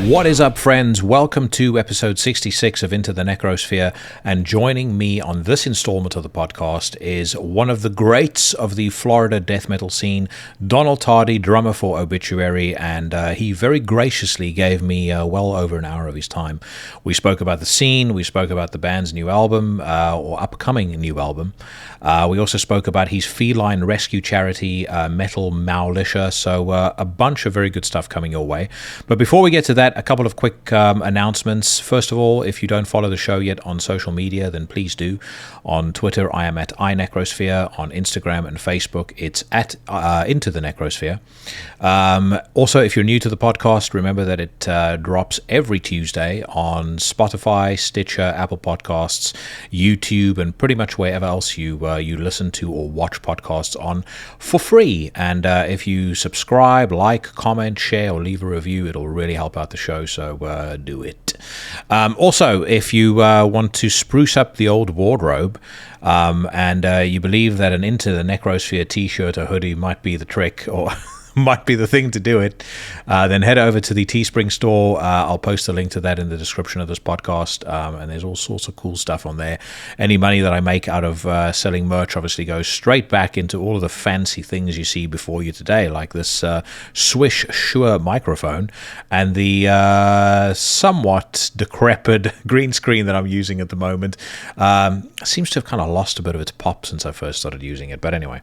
What is up, friends? Welcome to episode 66 of Into the Necrosphere, and joining me on this installment of the podcast is one of the greats of the Florida death metal scene, Donald Tardy, drummer for Obituary, and he very graciously gave me well over an hour of his time. We spoke about the scene, we spoke about the band's new album, or upcoming new album. We also spoke about his feline rescue charity, Metal Meowlisha, so a bunch of very good stuff coming your way. But before we get to that, a couple of quick announcements. First of all, if you don't follow the show yet on social media, then please do. On Twitter, I am at iNecrosphere. On Instagram and Facebook, it's at Into the Necrosphere. Also, if you're new to the podcast, remember that it drops every Tuesday on Spotify, Stitcher, Apple Podcasts, YouTube, and pretty much wherever else you listen to or watch podcasts on for free. And if you subscribe, like, comment, share, or leave a review, it'll really help out the show, so do it. Also, if you want to spruce up the old wardrobe, and you believe that an Into the Necrosphere t-shirt or hoodie might be the trick, or might be the thing to do it, then head over to the Teespring store. I'll post a link to that in the description of this podcast, and there's all sorts of cool stuff on there. Any money that I make out of selling merch obviously goes straight back into all of the fancy things you see before you today, like this Swish Shure microphone and the somewhat decrepit green screen that I'm using at the moment. Seems to have kind of lost a bit of its pop since I first started using it, but anyway.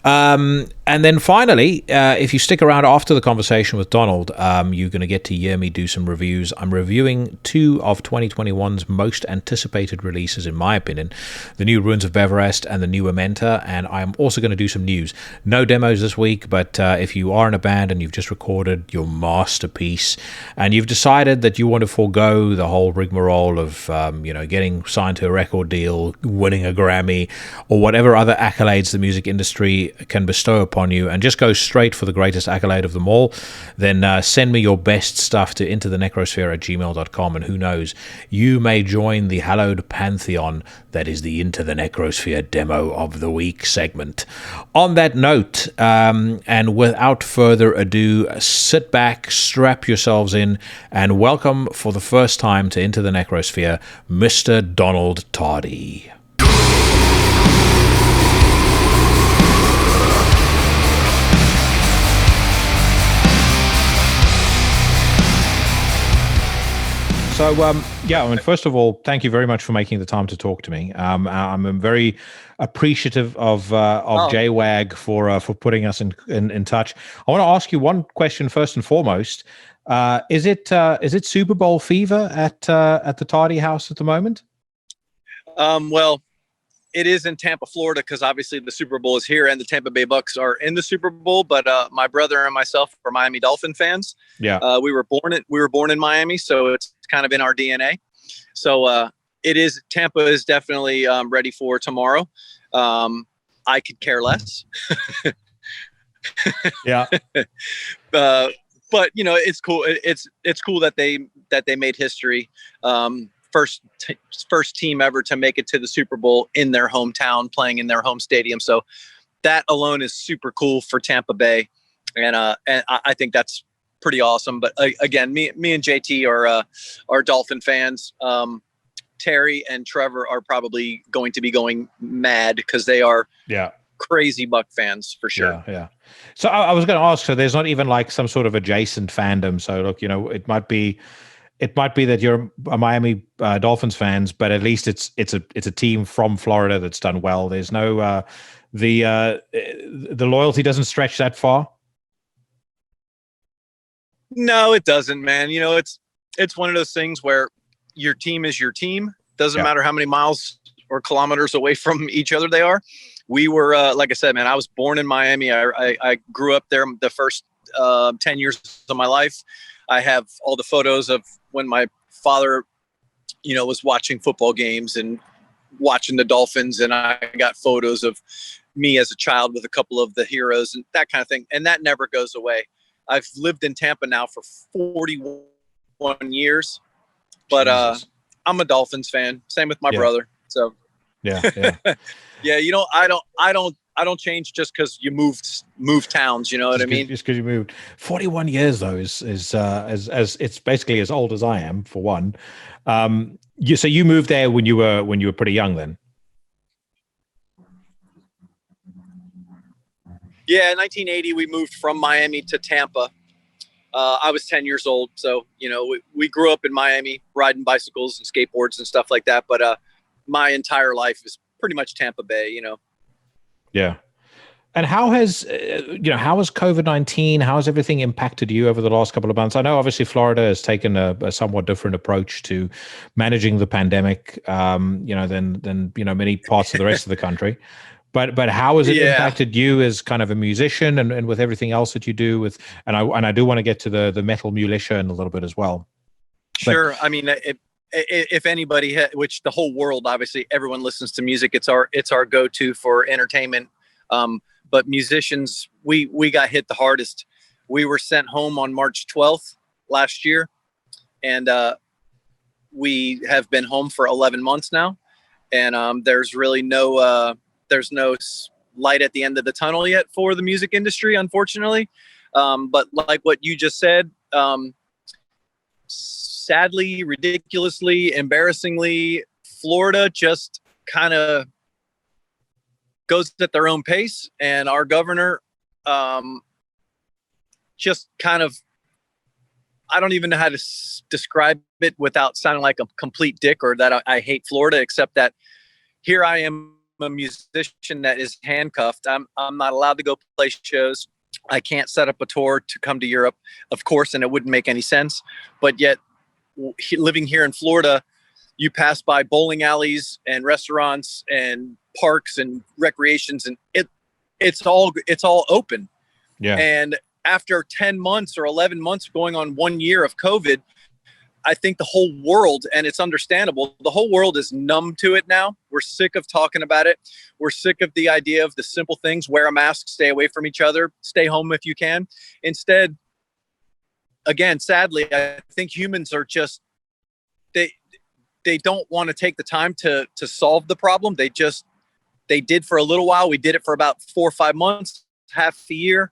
And then finally, if you stick around after the conversation with Donald, you're going to get to hear me do some reviews. I'm reviewing two of 2021's most anticipated releases, in my opinion, the new Ruins of Beverast and the new Amenta, and I'm also going to do some news. No demos this week, but if you are in a band and you've just recorded your masterpiece and you've decided that you want to forego the whole rigmarole of getting signed to a record deal, winning a Grammy, or whatever other accolades the music industry can bestow upon you, and just go straight for the greatest accolade of them all, then send me your best stuff to intothenecrosphere@gmail.com, and who knows, you may join the hallowed pantheon that is the Into the Necrosphere Demo of the Week segment. On that note, and without further ado, sit back, strap yourselves in, and welcome for the first time to Into the Necrosphere, Mr. Donald Tardy. So, first of all, thank you very much for making the time to talk to me. I'm very appreciative of JWAG for putting us in touch. I want to ask you one question first and foremost. Is it Super Bowl fever at the Tardy house at the moment? Well, it is in Tampa, Florida, because obviously the Super Bowl is here and the Tampa Bay Bucks are in the Super Bowl. But my brother and myself are Miami Dolphin fans. Yeah, we were born in Miami, so it's kind of in our DNA. So Tampa is definitely ready for tomorrow. I could care less. Yeah. But it's cool. It's cool that they made history. First team ever to make it to the Super Bowl in their hometown, playing in their home stadium. So that alone is super cool for Tampa Bay, and I think that's pretty awesome. But again, me and JT are Dolphin fans. Terry and Trevor are probably going to be going mad because they are crazy Buck fans for sure. Yeah. So I was going to ask. So there's not even like some sort of adjacent fandom. So look, it might be that you're a Miami Dolphins fans, but at least it's a team from Florida that's done well. There's no the loyalty doesn't stretch that far. No, it doesn't, man. It's one of those things where your team is your team. Doesn't matter how many miles or kilometers away from each other they are. We were, like I said, man, I was born in Miami. I grew up there the first 10 years of my life. I have all the photos of when my father, was watching football games and watching the Dolphins. And I got photos of me as a child with a couple of the heroes and that kind of thing. And that never goes away. I've lived in Tampa now for 41 years, but I'm a Dolphins fan. Same with my brother. So yeah. yeah. I I don't change just because you moved towns. You know what I mean? Just because you moved. 41 years though is as it's basically as old as I am for one. So you moved there when you were pretty young then. Yeah, in 1980 we moved from Miami to Tampa. I was 10 years old, so we grew up in Miami, riding bicycles and skateboards and stuff like that. But my entire life is pretty much Tampa Bay. Yeah. And how has COVID-19, how has everything impacted you over the last couple of months? I know obviously Florida has taken a somewhat different approach to managing the pandemic, than many parts of the rest of the country. But how has it impacted you as kind of a musician and with everything else that you do and I do want to get to the metal Meowlisha in a little bit as well. Sure. I mean, if anybody, which the whole world, obviously everyone listens to music. It's our go-to for entertainment. But musicians, we got hit the hardest. We were sent home on March 12th last year, and we have been home for 11 months now. And there's really no light at the end of the tunnel yet for the music industry, unfortunately. But like what you just said, sadly, ridiculously, embarrassingly, Florida just kind of goes at their own pace, and our governor just kind of, I don't even know how to describe it without sounding like a complete dick or that I hate Florida, except that here I am, a musician that is handcuffed. I'm not allowed to go play shows. I can't set up a tour to come to Europe, of course, and it wouldn't make any sense. But yet, living here in Florida, you pass by bowling alleys and restaurants and parks and recreations, and it's all open. Yeah. And after 10 months or 11 months going on 1 year of COVID, I think the whole world, and it's understandable, the whole world is numb to it now. We're sick of talking about it. We're sick of the idea of the simple things: wear a mask, stay away from each other, stay home if you can. Instead, again, sadly, I think humans are just, they don't want to take the time to solve the problem. They did for a little while. We did it for about 4 or 5 months, half a year.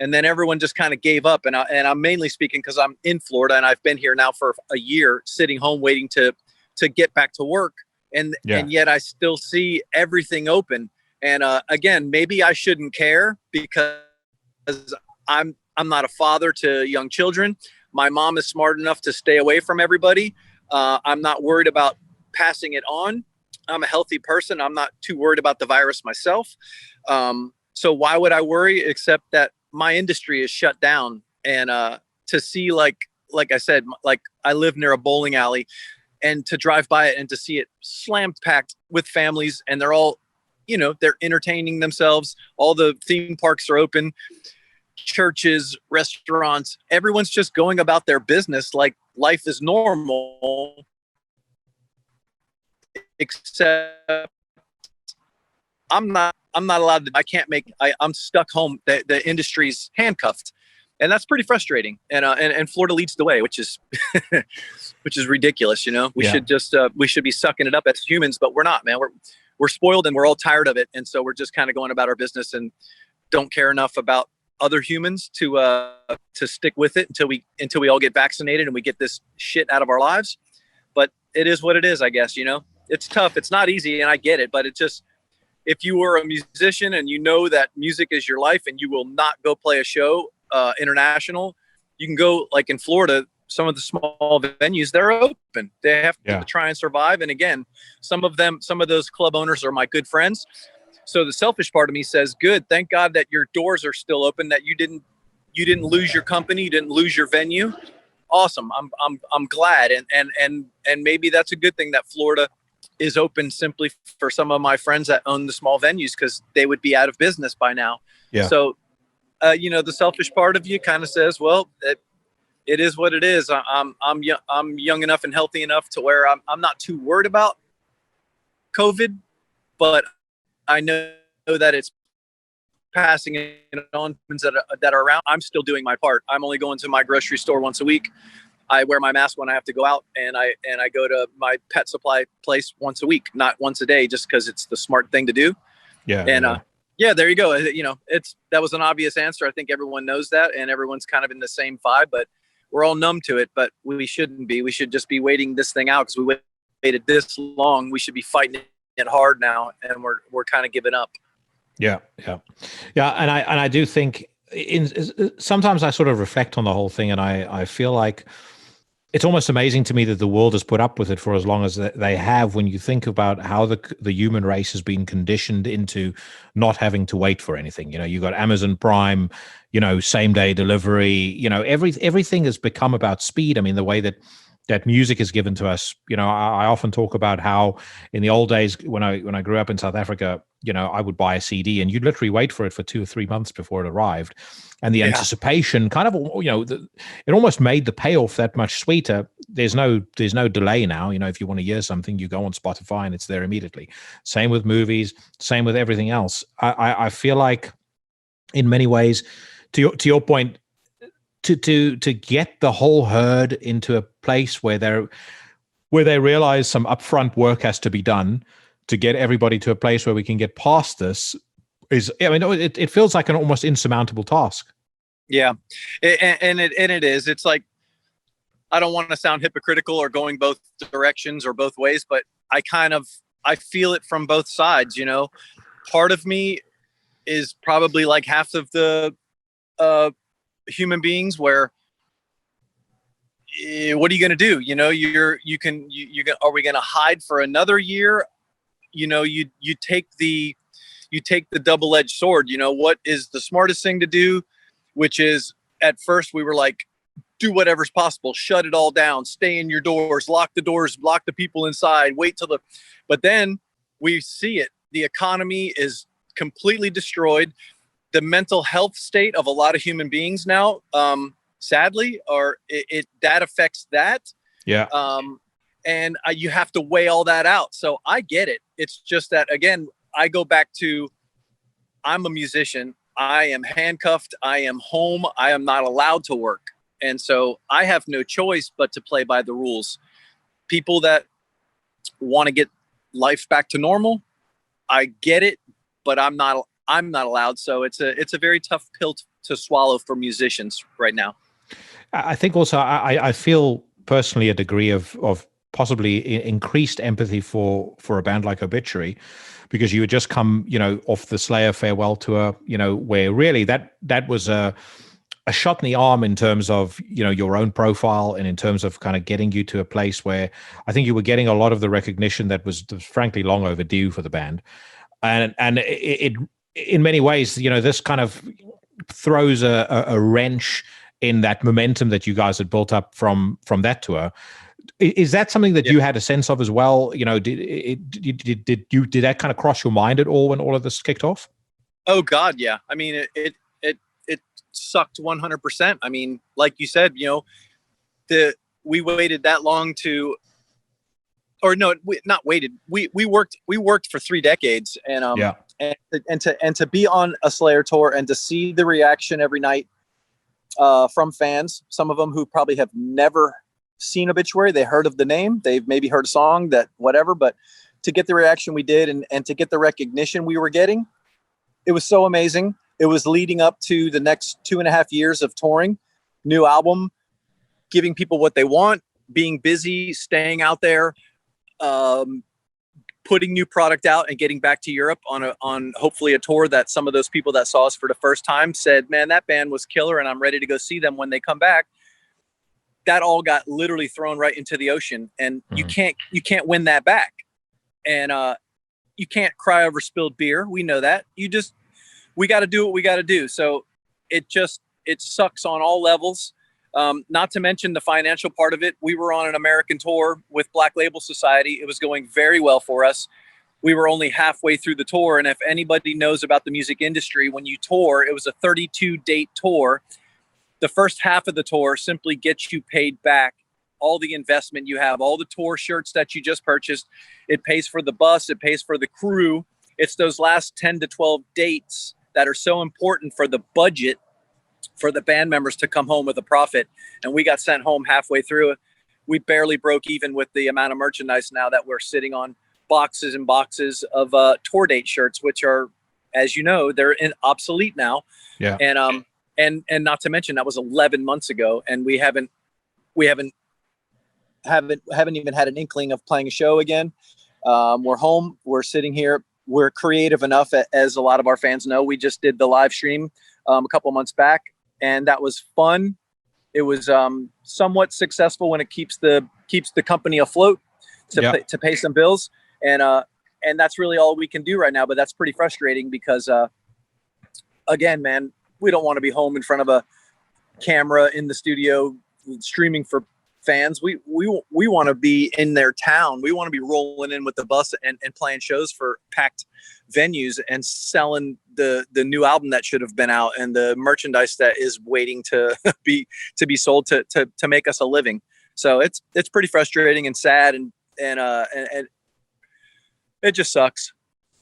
And then everyone just kind of gave up. And I'm mainly speaking because I'm in Florida and I've been here now for a year, sitting home waiting to get back to work. And yet I still see everything open. And again, maybe I shouldn't care because I'm not a father to young children. My mom is smart enough to stay away from everybody. I'm not worried about passing it on. I'm a healthy person. I'm not too worried about the virus myself. So why would I worry, except that my industry is shut down? And to see, like I said, like I live near a bowling alley, and to drive by it and to see it slammed packed with families, and they're all, they're entertaining themselves. All the theme parks are open, churches, restaurants, everyone's just going about their business like life is normal, except I'm not allowed to. I'm stuck home. The industry's handcuffed, and that's pretty frustrating. And Florida leads the way, which is which is ridiculous. We should just we should be sucking it up as humans, but we're not, man. We're spoiled and we're all tired of it, and so we're just kind of going about our business and don't care enough about other humans to stick with it until we all get vaccinated and we get this shit out of our lives. But it is what it is, I guess. It's tough. It's not easy, and I get it, but it just, if you were a musician and you know that music is your life and you will not go play a show international, you can go, like in Florida, some of the small venues, they're open. They have to try and survive. And again, some of those club owners are my good friends. So the selfish part of me says, good, thank God that your doors are still open, that you didn't lose your company, you didn't lose your venue. Awesome. I'm glad. And maybe that's a good thing that Florida is open, simply for some of my friends that own the small venues, because they would be out of business by now. Yeah. So, the selfish part of you kind of says, well, it is what it is. I'm young enough and healthy enough to where I'm not too worried about COVID, but I know that it's passing it on that are around. I'm still doing my part. I'm only going to my grocery store once a week. I wear my mask when I have to go out, and I go to my pet supply place once a week, not once a day, just because it's the smart thing to do. Yeah. And Yeah, there you go. You know, that was an obvious answer. I think everyone knows that, and everyone's kind of in the same vibe, but we're all numb to it. But we shouldn't be. We should just be waiting this thing out because we waited this long. We should be fighting it hard now, and we're kind of giving up. Yeah, yeah, yeah. And I do think sometimes I sort of reflect on the whole thing, and I feel like it's almost amazing to me that the world has put up with it for as long as they have, when you think about how the human race has been conditioned into not having to wait for anything. You know, you got Amazon Prime, you know, same day delivery, you know, everything has become about speed. I mean, the way that music is given to us, you know, I often talk about how in the old days when I grew up in South Africa, you know, I would buy a CD and you'd literally wait for it for 2 or 3 months before it arrived. And the anticipation kind of, you know, it almost made the payoff that much sweeter. There's no delay now. You know, if you want to hear something, you go on Spotify and it's there immediately. Same with movies, same with everything else. I feel like in many ways, to your point, to get the whole herd into a place where they realize some upfront work has to be done to get everybody to a place where we can get past this is, I mean, it feels like an almost insurmountable task. Yeah, and it is. It's like, I don't want to sound hypocritical or going both directions or both ways, but I feel it from both sides. You know, part of me is probably like half of the human beings where, what are you going to do? You know, are we going to hide for another year? You know, you take the double-edged sword. You know, what is the smartest thing to do? Which is, at first we were like, do whatever's possible, shut it all down, stay in your doors, lock the doors, lock the people inside, but then we see it. The economy is completely destroyed. The mental health state of a lot of human beings now, sadly, that affects that. Yeah. And you have to weigh all that out. So I get it. It's just that, again, I go back to, I'm a musician. I am handcuffed. I am home. I am not allowed to work. And so I have no choice but to play by the rules. People that want to get life back to normal, I get it, but I'm not allowed. So it's a very tough pill to swallow for musicians right now. I think also I feel personally a degree of possibly increased empathy for a band like Obituary, because you had just come, you know, off the Slayer farewell tour, you know, where really that was a shot in the arm in terms of, you know, your own profile and in terms of kind of getting you to a place where I think you were getting a lot of the recognition that was frankly long overdue for the band. And it in many ways, you know, this kind of throws a wrench in that momentum that you guys had built up from that tour. Is that something that you had a sense of as well? You know, did that kind of cross your mind at all when all of this kicked off? Oh God, yeah. I mean, it sucked 100%. I mean, like you said, you know, we waited that long not waited. We worked for 3 decades, and and to be on a Slayer tour and to see the reaction every night from fans, some of them who probably have never seen Obituary. They heard of the name, they've maybe heard a song, that whatever, but to get the reaction we did and to get the recognition we were getting, it was so amazing. It was leading up to the next 2.5 years of touring, new album, giving people what they want, being busy, staying out there, putting new product out and getting back to Europe on hopefully a tour that some of those people that saw us for the first time said, man, that band was killer and I'm ready to go see them when they come back. That all got literally thrown right into the ocean, and you can't win that back. And you can't cry over spilled beer. We know that. We got to do what we got to do. So it sucks on all levels. Not to mention the financial part of it. We were on an American tour with Black Label Society. It was going very well for us. We were only halfway through the tour. And if anybody knows about the music industry, when you tour, it was a 32-date tour. The first half of the tour simply gets you paid back all the investment you have, all the tour shirts that you just purchased. It pays for the bus. It pays for the crew. It's those last 10 to 12 dates that are so important for the budget for the band members to come home with a profit. And we got sent home halfway through it. We barely broke even with the amount of merchandise now that we're sitting on boxes and boxes of tour date shirts, which are as you know, they're obsolete now. Yeah. And not to mention that was 11 months ago, and we haven't even had an inkling of playing a show again. We're home. We're sitting here. We're creative enough, as a lot of our fans know. We just did the live stream a couple months back, and that was fun. It was somewhat successful when it keeps the company afloat to pay some bills, and that's really all we can do right now. But that's pretty frustrating because, again, man, we don't want to be home in front of a camera in the studio streaming for fans. We want to be in their town. We want to be rolling in with the bus and playing shows for packed venues and selling the new album that should have been out and the merchandise that is waiting to be sold to make us a living. So it's pretty frustrating and sad and it just sucks.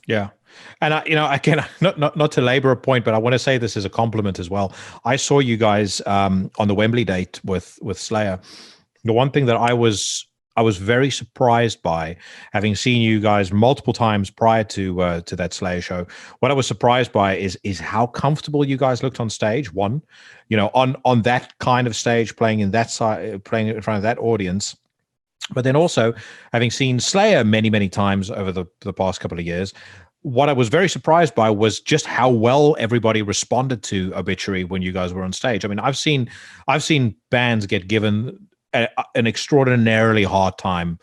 Yeah. And again, not to labor a point, but I want to say this as a compliment as well. I saw you guys on the Wembley date with Slayer. The one thing that I was very surprised by, having seen you guys multiple times prior to that Slayer show, what I was surprised by is how comfortable you guys looked on stage. One, on that kind of stage, playing in that side, playing in front of that audience. But then also having seen Slayer many, many times over the past couple of years, what I was very surprised by was just how well everybody responded to Obituary when you guys were on stage. I mean, I've seen bands get given an extraordinarily hard time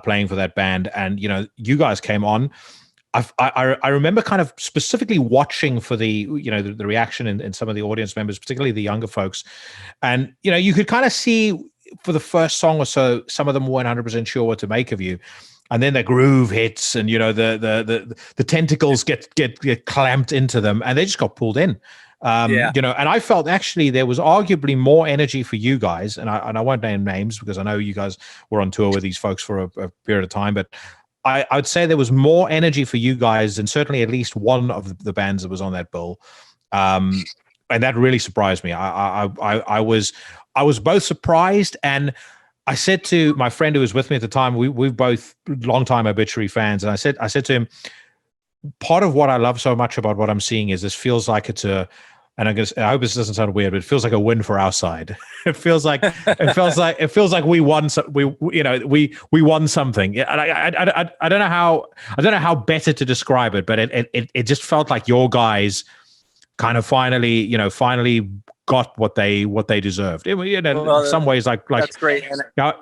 playing for that band, and you guys came on. I remember kind of specifically watching for the reaction in some of the audience members, particularly the younger folks, and you could kind of see for the first song or so, some of them weren't 100% sure what to make of you. And then the groove hits, and the tentacles get clamped into them, and they just got pulled in. And I felt actually there was arguably more energy for you guys, and I won't name names because I know you guys were on tour with these folks for a period of time, but I would say there was more energy for you guys than certainly at least one of the bands that was on that bill, and that really surprised me. I was both surprised, and I said to my friend who was with me at the time, we're both longtime Obituary fans, and I said to him, part of what I love so much about what I'm seeing is this feels like it's I hope this doesn't sound weird, but it feels like a win for our side. It feels like we won. We won something. I don't know how better to describe it, but it just felt like your guys kind of finally got what they deserved. In some ways, like that's great.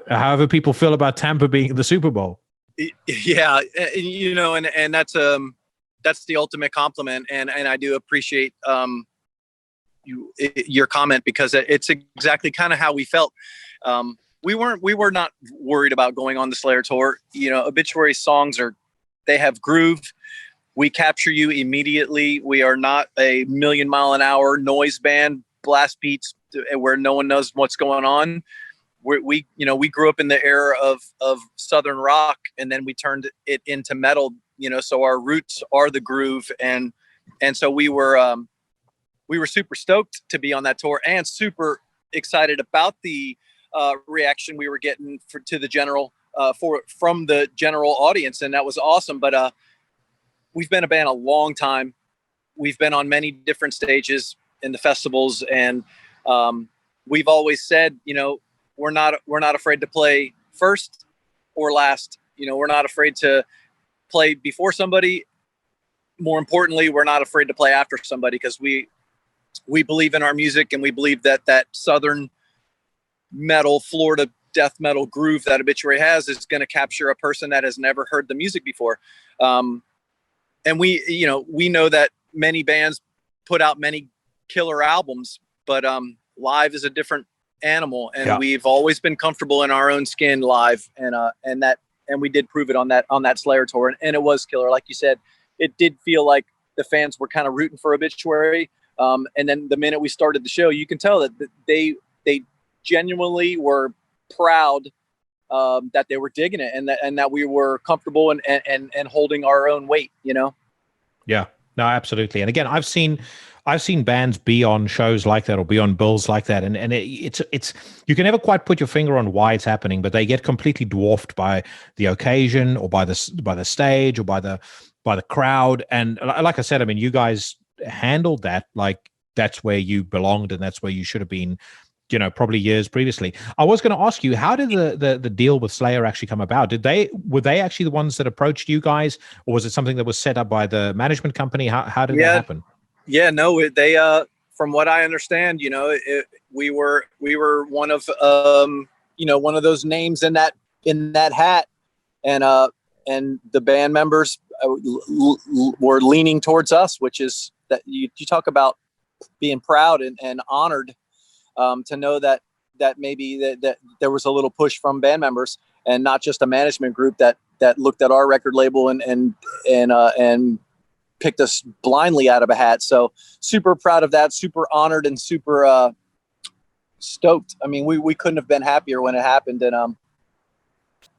However people feel about Tampa being the Super Bowl. Yeah, and that's the ultimate compliment, and I do appreciate your comment, because it's exactly kind of how we felt. We were not worried about going on the Slayer tour. Obituary songs they have groove. We capture you immediately. We are not a million-mile-an-hour noise band, blast beats where no one knows what's going on. We grew up in the era of Southern rock, and then we turned it into metal. So our roots are the groove, and so we were super stoked to be on that tour, and super excited about the reaction we were getting to the general from the general audience, and that was awesome. But we've been a band a long time. We've been on many different stages in the festivals, and we've always said, we're not afraid to play first or last. We're not afraid to play before somebody. More importantly, we're not afraid to play after somebody, because we believe in our music, and we believe that Southern metal, Florida death metal groove that Obituary has is going to capture a person that has never heard the music before. And we know that many bands put out many killer albums, but live is a different animal, and we've always been comfortable in our own skin live, and we did prove it on that Slayer tour, and it was killer. Like you said, it did feel like the fans were kind of rooting for Obituary, and then the minute we started the show, you can tell that they genuinely were proud that they were digging it, and that we were comfortable and holding our own weight. Yeah, no, absolutely. And again, I've seen bands be on shows like that or be on bills like that, and it's you can never quite put your finger on why it's happening, but they get completely dwarfed by the occasion or by the stage or by by the crowd. And like I said, I mean, you guys handled that like that's where you belonged and that's where you should have been, you know, probably years previously. I was going to ask you, how did the deal with Slayer actually come about? Were they actually the ones that approached you guys, or was it something that was set up by the management company? How did that happen? Yeah, no, they from what I understand, you know, we were one of one of those names in that hat, and the band members were leaning towards us, which is that you talk about being proud and honored, to know that maybe that there was a little push from band members and not just a management group that looked at our record label and picked us blindly out of a hat. So super proud of that, super honored, and super stoked. I mean, we couldn't have been happier when it happened. And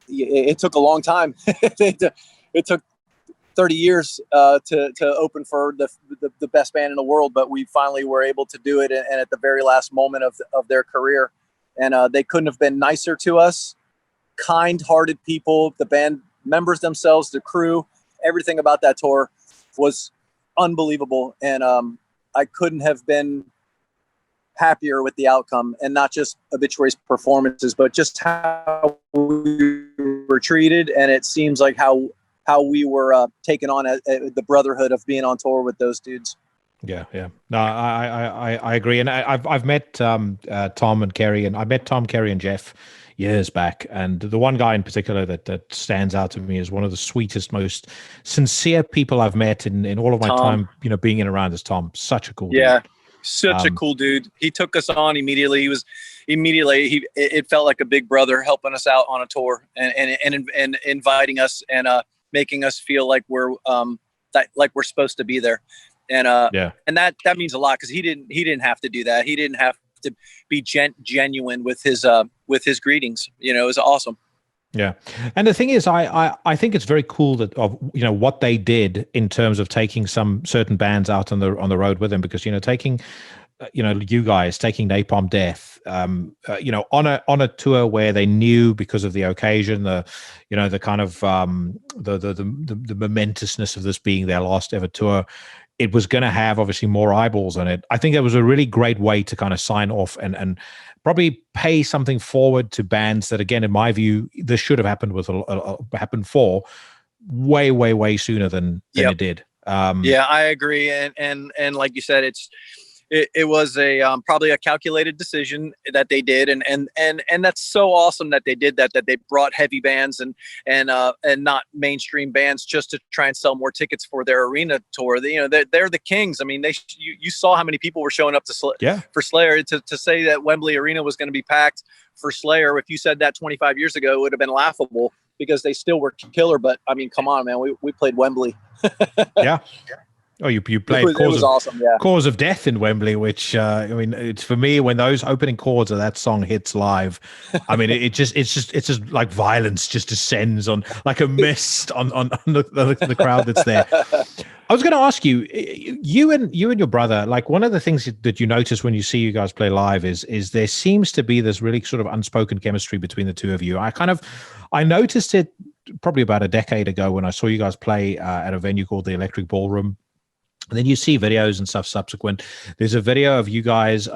it took a long time. It took 30 years to open for the best band in the world, but we finally were able to do it, and at the very last moment of their career. And they couldn't have been nicer to us. Kind-hearted people, the band members themselves, the crew, everything about that tour was unbelievable. And I couldn't have been happier with the outcome, and not just Obituary's performances, but just how we were treated. And it seems like how we were taken on the brotherhood of being on tour with those dudes. Yeah. No, I agree. And I've met Tom and Kerry, and I met Tom, Kerry, and Jeff years back. And the one guy in particular that stands out to me as one of the sweetest, most sincere people I've met in all of my time, you know, being in and around is Tom. Such a cool dude. Such a cool dude. He took us on immediately. It felt like a big brother helping us out on a tour and inviting us and making us feel like we're supposed to be there. And and that means a lot, because he didn't have to do that. He didn't have to be genuine with his greetings. You know, it was awesome. Yeah. And the thing is, I think it's very cool that what they did in terms of taking some certain bands out on the road with them, because, you know, taking you guys taking Napalm Death, on a tour where they knew, because of the occasion, the kind of the momentousness of this being their last ever tour, it was going to have obviously more eyeballs on it. I think that was a really great way to kind of sign off and probably pay something forward to bands that, again, in my view, this should have happened happened for way sooner than it did. Yeah, I agree. And like you said, it was probably a calculated decision that they did, and that's so awesome that they did that they brought heavy bands and not mainstream bands just to try and sell more tickets for their arena tour. They're the kings. I mean, you saw how many people were showing up for Slayer. To say that Wembley Arena was going to be packed for Slayer, if you said that 25 years ago, it would have been laughable, because they still were killer. But I mean, come on, man, we played Wembley. Yeah. Oh, you played it was awesome, yeah. Cause of Death in Wembley, which I mean, it's, for me, when those opening chords of that song hits live, I mean, it's just like violence just descends on like a mist on the crowd that's there. I was going to ask you, you and your brother, like, one of the things that you notice when you see you guys play live is there seems to be this really sort of unspoken chemistry between the two of you. I noticed it probably about a decade ago when I saw you guys play at a venue called the Electric Ballroom. And then you see videos and stuff subsequent. There's a video of you guys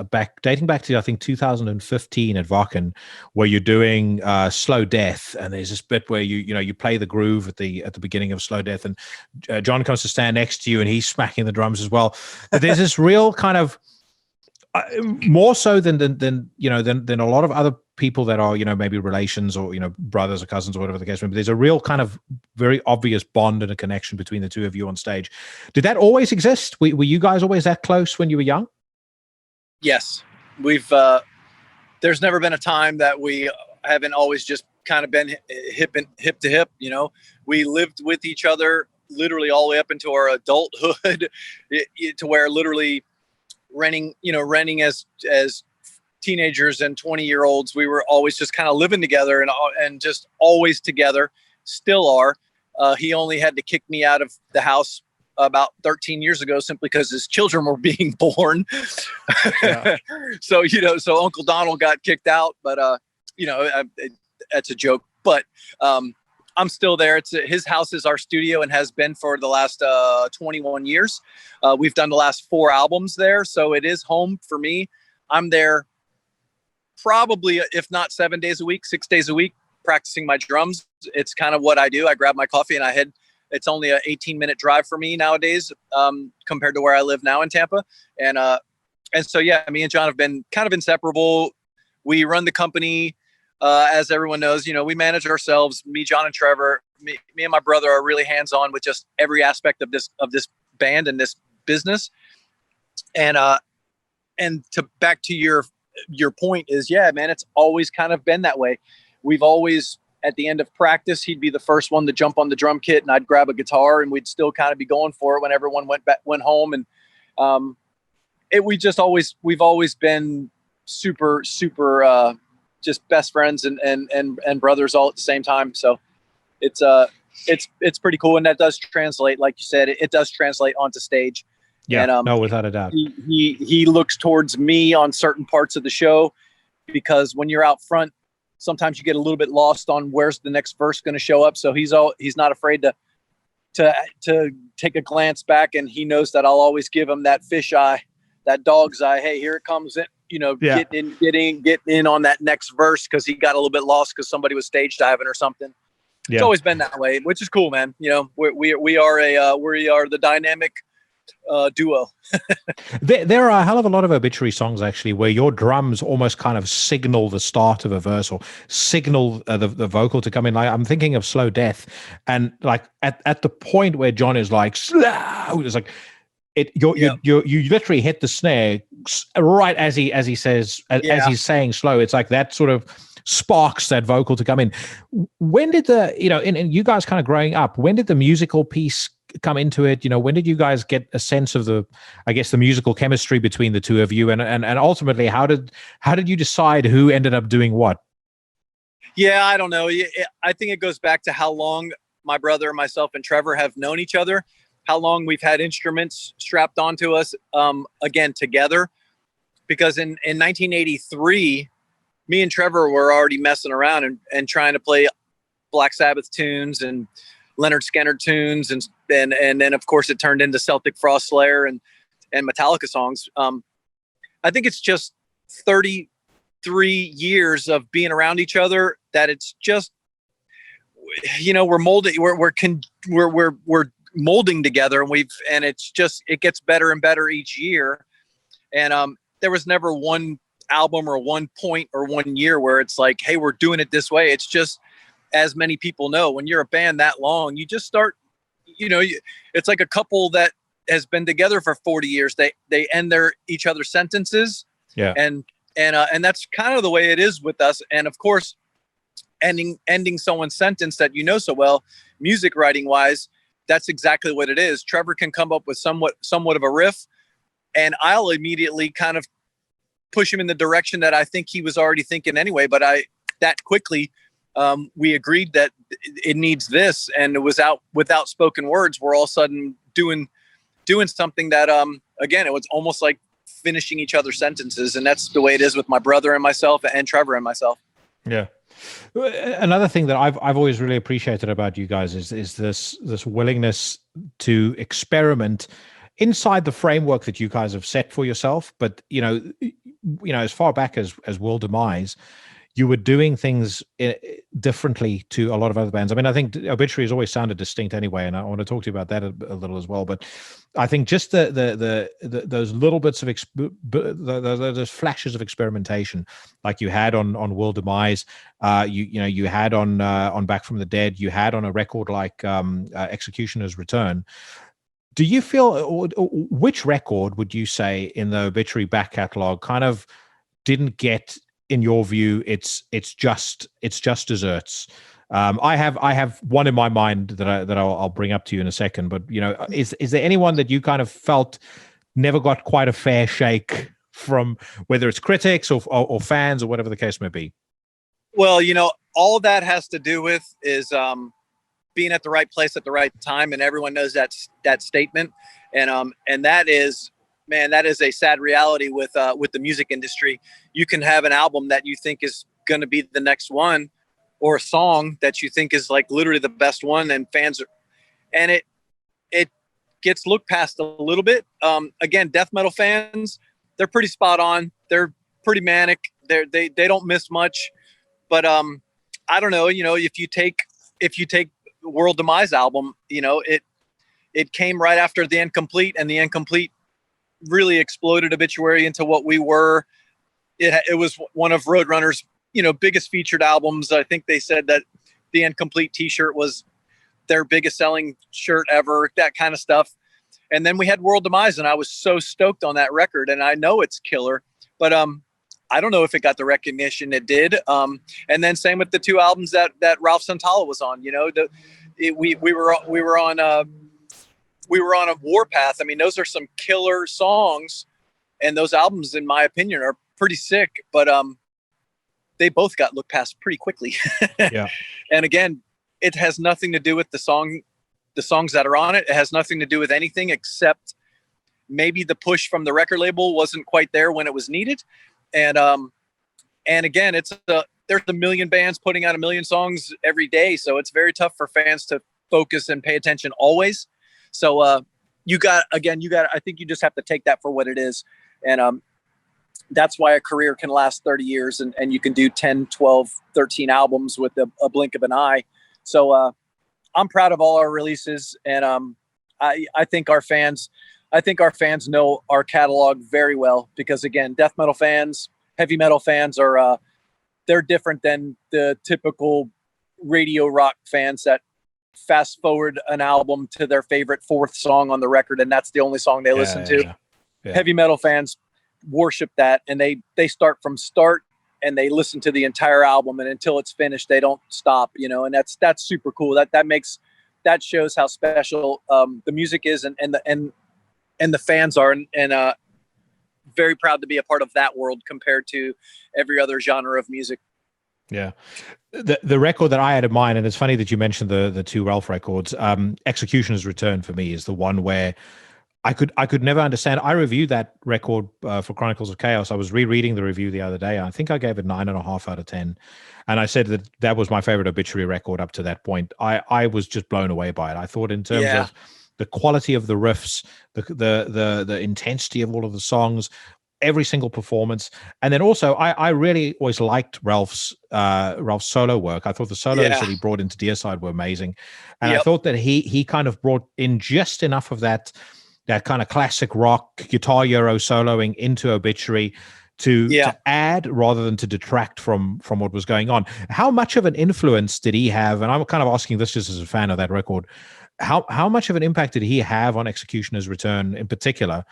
dating back to, I think, 2015 at Wacken, where you're doing Slow Death, and there's this bit where you play the groove at the beginning of Slow Death, and John comes to stand next to you, and he's smacking the drums as well. But there's this real kind of more so than a lot of other people that are, maybe relations or, brothers or cousins or whatever the case may be. There's a real kind of very obvious bond and a connection between the two of you on stage. Did that always exist? Were you guys always that close when you were young? Yes. There's never been a time that we haven't always just kind of been hip to hip. We lived with each other literally all the way up into our adulthood, to where literally renting as teenagers and 20-year-olds, we were always just kind of living together and just always together, still are. He only had to kick me out of the house about 13 years ago simply because his children were being born. Yeah. So Uncle Donald got kicked out, but that's a joke. But I'm still there. His house is our studio and has been for the last 21 years. We've done the last 4 albums there, so it is home for me. I'm there probably, if not 7 days a week, 6 days a week, practicing my drums. It's kind of what I do. I grab my coffee and I head. It's only an 18-minute drive for me nowadays, compared to where I live now in Tampa. And so, yeah, me and John have been kind of inseparable. We run the company. As everyone knows, we manage ourselves. Me, John, and Trevor. Me and my brother are really hands-on with just every aspect of this band and this business. And to back to your point is, yeah, man, it's always kind of been that way. We've always, at the end of practice, he'd be the first one to jump on the drum kit, and I'd grab a guitar, and we'd still kind of be going for it when everyone went home. And we've always been super just best friends and brothers all at the same time. So it's pretty cool. And that does translate, like you said, it does translate onto stage. Yeah, and, no, without a doubt. He looks towards me on certain parts of the show, because when you're out front, sometimes you get a little bit lost on where's the next verse going to show up. So he's not afraid to take a glance back, and he knows that I'll always give him that fish eye, that dog's eye. Hey, here it comes. Getting in on that next verse, because he got a little bit lost because somebody was stage diving or something. Yeah. It's always been that way, which is cool, man. We are the dynamic duo. There are a hell of a lot of Obituary songs actually where your drums almost kind of signal the start of a verse, or signal the vocal to come in. Like, I'm thinking of Slow Death, and like at the point where John is like slow, it's like you literally hit the snare right as he says, as he's saying slow. It's like that sort of sparks that vocal to come in. When did and you guys kind of growing up, when did the musical piece come into it? When did you guys get a sense of the musical chemistry between the two of you, and ultimately how did you decide who ended up doing what? Yeah, I don't know. I think it goes back to how long my brother, myself, and Trevor have known each other, how long we've had instruments strapped onto us, again, together. Because in 1983, me and Trevor were already messing around and trying to play Black Sabbath tunes and Leonard Skinner tunes, and then of course it turned into Celtic Frost Slayer and Metallica songs. I think it's just 33 years of being around each other that it's just, we're molding, we're molding together, and it gets better and better each year. And there was never one album or one point or 1 year where it's like, hey, we're doing it this way. It's just, as many people know, when you're a band that long, you just start, it's like a couple that has been together for 40 years. They end each other's sentences. Yeah. And that's kind of the way it is with us. And of course, ending someone's sentence that so well, music writing wise, that's exactly what it is. Trevor can come up with somewhat of a riff, and I'll immediately kind of push him in the direction that I think he was already thinking anyway. But that quickly, we agreed that it needs this, and it was without spoken words. We're all of a sudden doing something that, again, it was almost like finishing each other's sentences. And that's the way it is with my brother and myself, and Trevor and myself. Yeah. Another thing that I've always really appreciated about you guys is this willingness to experiment inside the framework that you guys have set for yourself. But as far back as World Demise, you were doing things differently to a lot of other bands. I mean, I think Obituary has always sounded distinct anyway, and I want to talk to you about that a little as well. But I think just those little bits of those flashes of experimentation, like you had on World Demise, you had on Back from the Dead, you had on a record like Executioner's Return. Do you feel, which record would you say in the Obituary back catalog kind of didn't get, in your view, it's just desserts? I have one in my mind that I'll bring up to you in a second. But is there anyone that you kind of felt never got quite a fair shake from, whether it's critics or fans or whatever the case may be? Well, all that has to do with is being at the right place at the right time, and everyone knows that statement. And that is, man, that is a sad reality with the music industry. You can have an album that you think is going to be the next one, or a song that you think is like literally the best one, and it gets looked past a little bit. Again, death metal fans, they're pretty spot on. They're pretty manic. They don't miss much. But I don't know. If you take World Demise album, it came right after the Incomplete, and the Incomplete really exploded Obituary into what we were. It was one of Roadrunner's biggest featured albums. I think they said that the Incomplete T-shirt was their biggest selling shirt ever, that kind of stuff. And then we had World Demise, and I was so stoked on that record, and I know it's killer, but I don't know if it got the recognition it did. And then same with the two albums that Ralph Santala was on. We were on a Warpath. I mean, those are some killer songs, and those albums, in my opinion, are pretty sick. But they both got looked past pretty quickly. Yeah. And again, it has nothing to do with the songs that are on it. It has nothing to do with anything except maybe the push from the record label wasn't quite there when it was needed. And again, there's a million bands putting out a million songs every day, so it's very tough for fans to focus and pay attention always. So I think you just have to take that for what it is. And that's why a career can last 30 years and you can do 10, 12, 13 albums with a blink of an eye. So I'm proud of all our releases, and I think our fans know our catalog very well, because again, death metal fans, heavy metal fans are they're different than the typical radio rock fans that fast forward an album to their favorite fourth song on the record, and that's the only song they listen to. Yeah. Heavy metal fans worship that, and they start from start and they listen to the entire album, and until it's finished, they don't stop, and that's super cool. That shows how special the music is, and the fans are, and very proud to be a part of that world compared to every other genre of music. Yeah. The record that I had in mind, and it's funny that you mentioned the two Ralph records, Executioner's Return for me is the one where I could never understand. I reviewed that record for Chronicles of Chaos. I was rereading the review the other day. I think I gave it 9.5 out of 10. And I said that was my favorite Obituary record up to that point. I was just blown away by it. I thought in terms of the quality of the riffs, the intensity of all of the songs, every single performance. And then also I really always liked Ralph's solo work. I thought the solos that he brought into Deicide were amazing. And I thought that he kind of brought in just enough of that kind of classic rock guitar Euro soloing into Obituary to add rather than to detract from what was going on. How much of an influence did he have? And I'm kind of asking this just as a fan of that record. How much of an impact did he have on Executioner's Return in particular?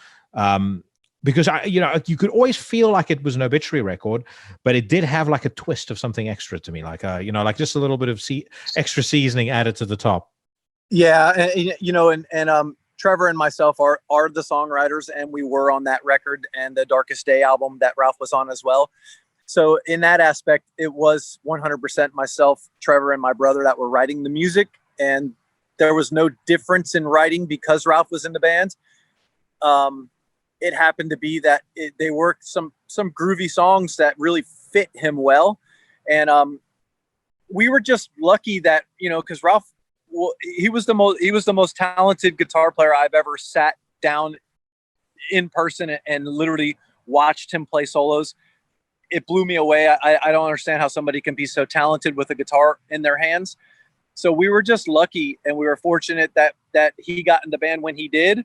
Because you could always feel like it was an Obituary record, but it did have like a twist of something extra to me, like like just a little bit of extra seasoning added to the top. Yeah, and Trevor and myself are the songwriters, and we were on that record and the Darkest Day album that Ralph was on as well. So in that aspect, it was 100% myself, Trevor, and my brother that were writing the music, and there was no difference in writing because Ralph was in the band. It happened to be that they worked some groovy songs that really fit him well, and we were just lucky that because Ralph. Well, he was the most talented guitar player I've ever sat down in person and literally watched him play solos. It blew me away. I don't understand how somebody can be so talented with a guitar in their hands. So we were just lucky, and we were fortunate that he got in the band when he did,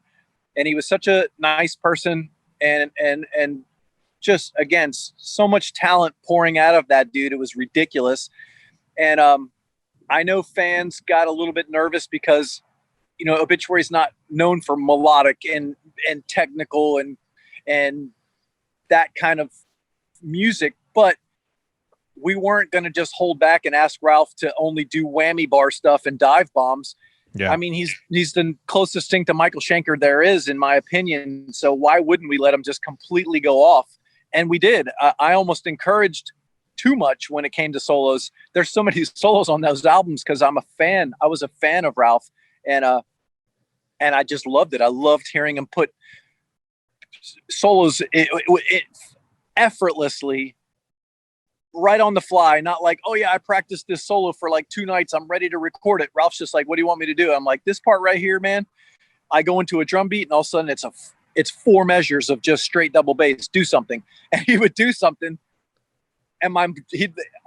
and he was such a nice person, and just again so much talent pouring out of that dude. It was ridiculous, and I know fans got a little bit nervous because, Obituary is not known for melodic and technical and that kind of music, but we weren't going to just hold back and ask Ralph to only do whammy bar stuff and dive bombs. Yeah. I mean, he's the closest thing to Michael Schenker there is, in my opinion. So why wouldn't we let him just completely go off? And we did. I almost encouraged too much when it came to solos. There's so many solos on those albums because I'm a fan. I was a fan of Ralph, and I just loved it. I loved hearing him put solos it effortlessly, right on the fly, not like, oh yeah, I practiced this solo for like 2 nights, I'm ready to record it. Ralph's just like, what do you want me to do? I'm like, this part right here, man. I go into a drum beat and all of a sudden it's 4 measures of just straight double bass. Do something. And he would do something and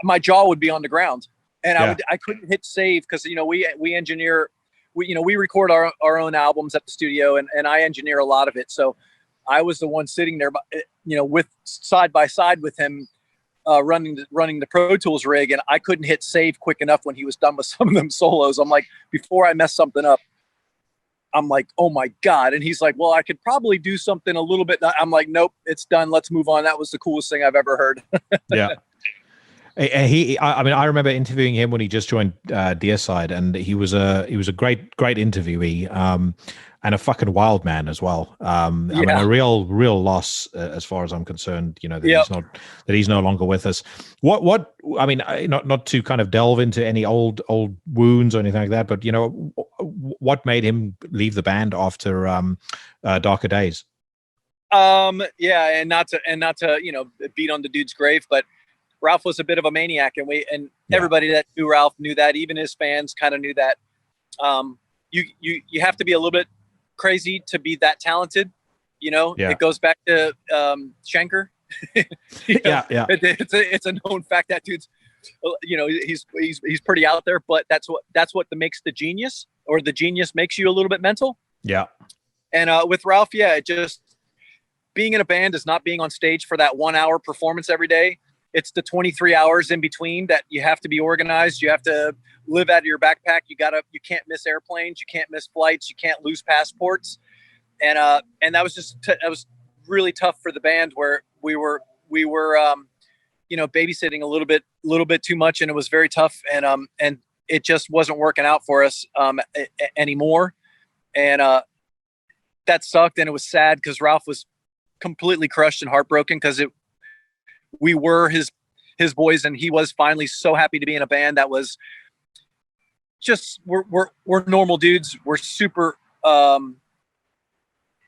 my jaw would be on the ground. And I couldn't hit save because, you know, we engineer, we record our own albums at the studio and I engineer a lot of it. So I was the one sitting there, you know, with side by side with him, running the Pro Tools rig, and I couldn't hit save quick enough when he was done with some of them solos. I'm like, before I mess something up, I'm like, oh my God. And he's like, well, I could probably do something a little bit. I'm like, nope, it's done. Let's move on. That was the coolest thing I've ever heard. Yeah. I mean, I remember interviewing him when he just joined Deicide, and he was a great interviewee, and a fucking wild man as well. I mean, a real loss as far as I'm concerned. You know, that he's no longer with us. What I mean, not to kind of delve into any old wounds or anything like that, but you know, what made him leave the band after Darker Days? Yeah, and not to you know, beat on the dude's grave, but Ralph was a bit of a maniac, and everybody that knew Ralph knew that. Even his fans kind of knew that. You have to be a little bit crazy to be that talented, you know. It goes back to Schenker. It's a known fact that dude's, you know, he's pretty out there, but that's what makes the genius, or the genius makes you a little bit mental. And with Ralph, it just, being in a band is not being on stage for that 1 hour performance every day. It's the 23 hours in between that you have to be organized. You have to live out of your backpack. You can't miss airplanes. You can't miss flights. You can't lose passports. And that was that was really tough for the band, where we were you know, babysitting a little bit too much. And it was very tough. And it just wasn't working out for us anymore. And that sucked. And it was sad because Ralph was completely crushed and heartbroken, because we were his boys, and he was finally so happy to be in a band that was just, we're normal dudes. We're super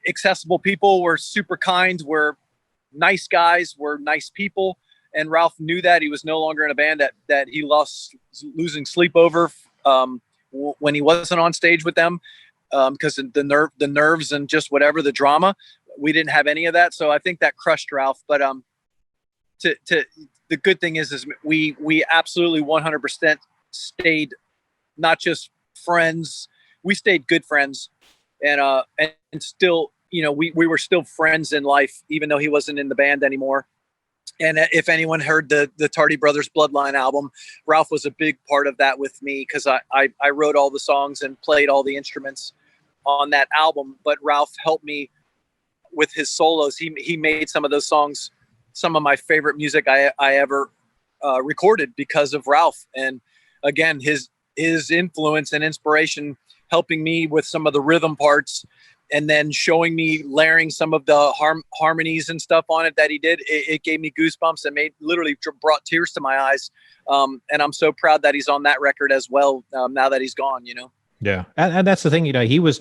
accessible people. We're super kind. We're nice guys. We're nice people. And Ralph knew that. He was no longer in a band that he losing sleep over when he wasn't on stage with them, because the nerves and just whatever, the drama. We didn't have any of that. So I think that crushed Ralph. But the good thing is we absolutely 100% stayed not just friends, we stayed good friends, and still, you know, we were still friends in life, even though he wasn't in the band anymore. And if anyone heard the Tardy Brothers Bloodline album, Ralph was a big part of that with me, because I wrote all the songs and played all the instruments on that album. But Ralph helped me with his solos. He made some of those songs some of my favorite music I ever recorded because of Ralph. And again, his influence and inspiration, helping me with some of the rhythm parts, and then showing me layering some of the harmonies and stuff on it that he did. It gave me goosebumps and literally brought tears to my eyes. And I'm so proud that he's on that record as well, now that he's gone, you know? Yeah. And that's the thing, you know, he was,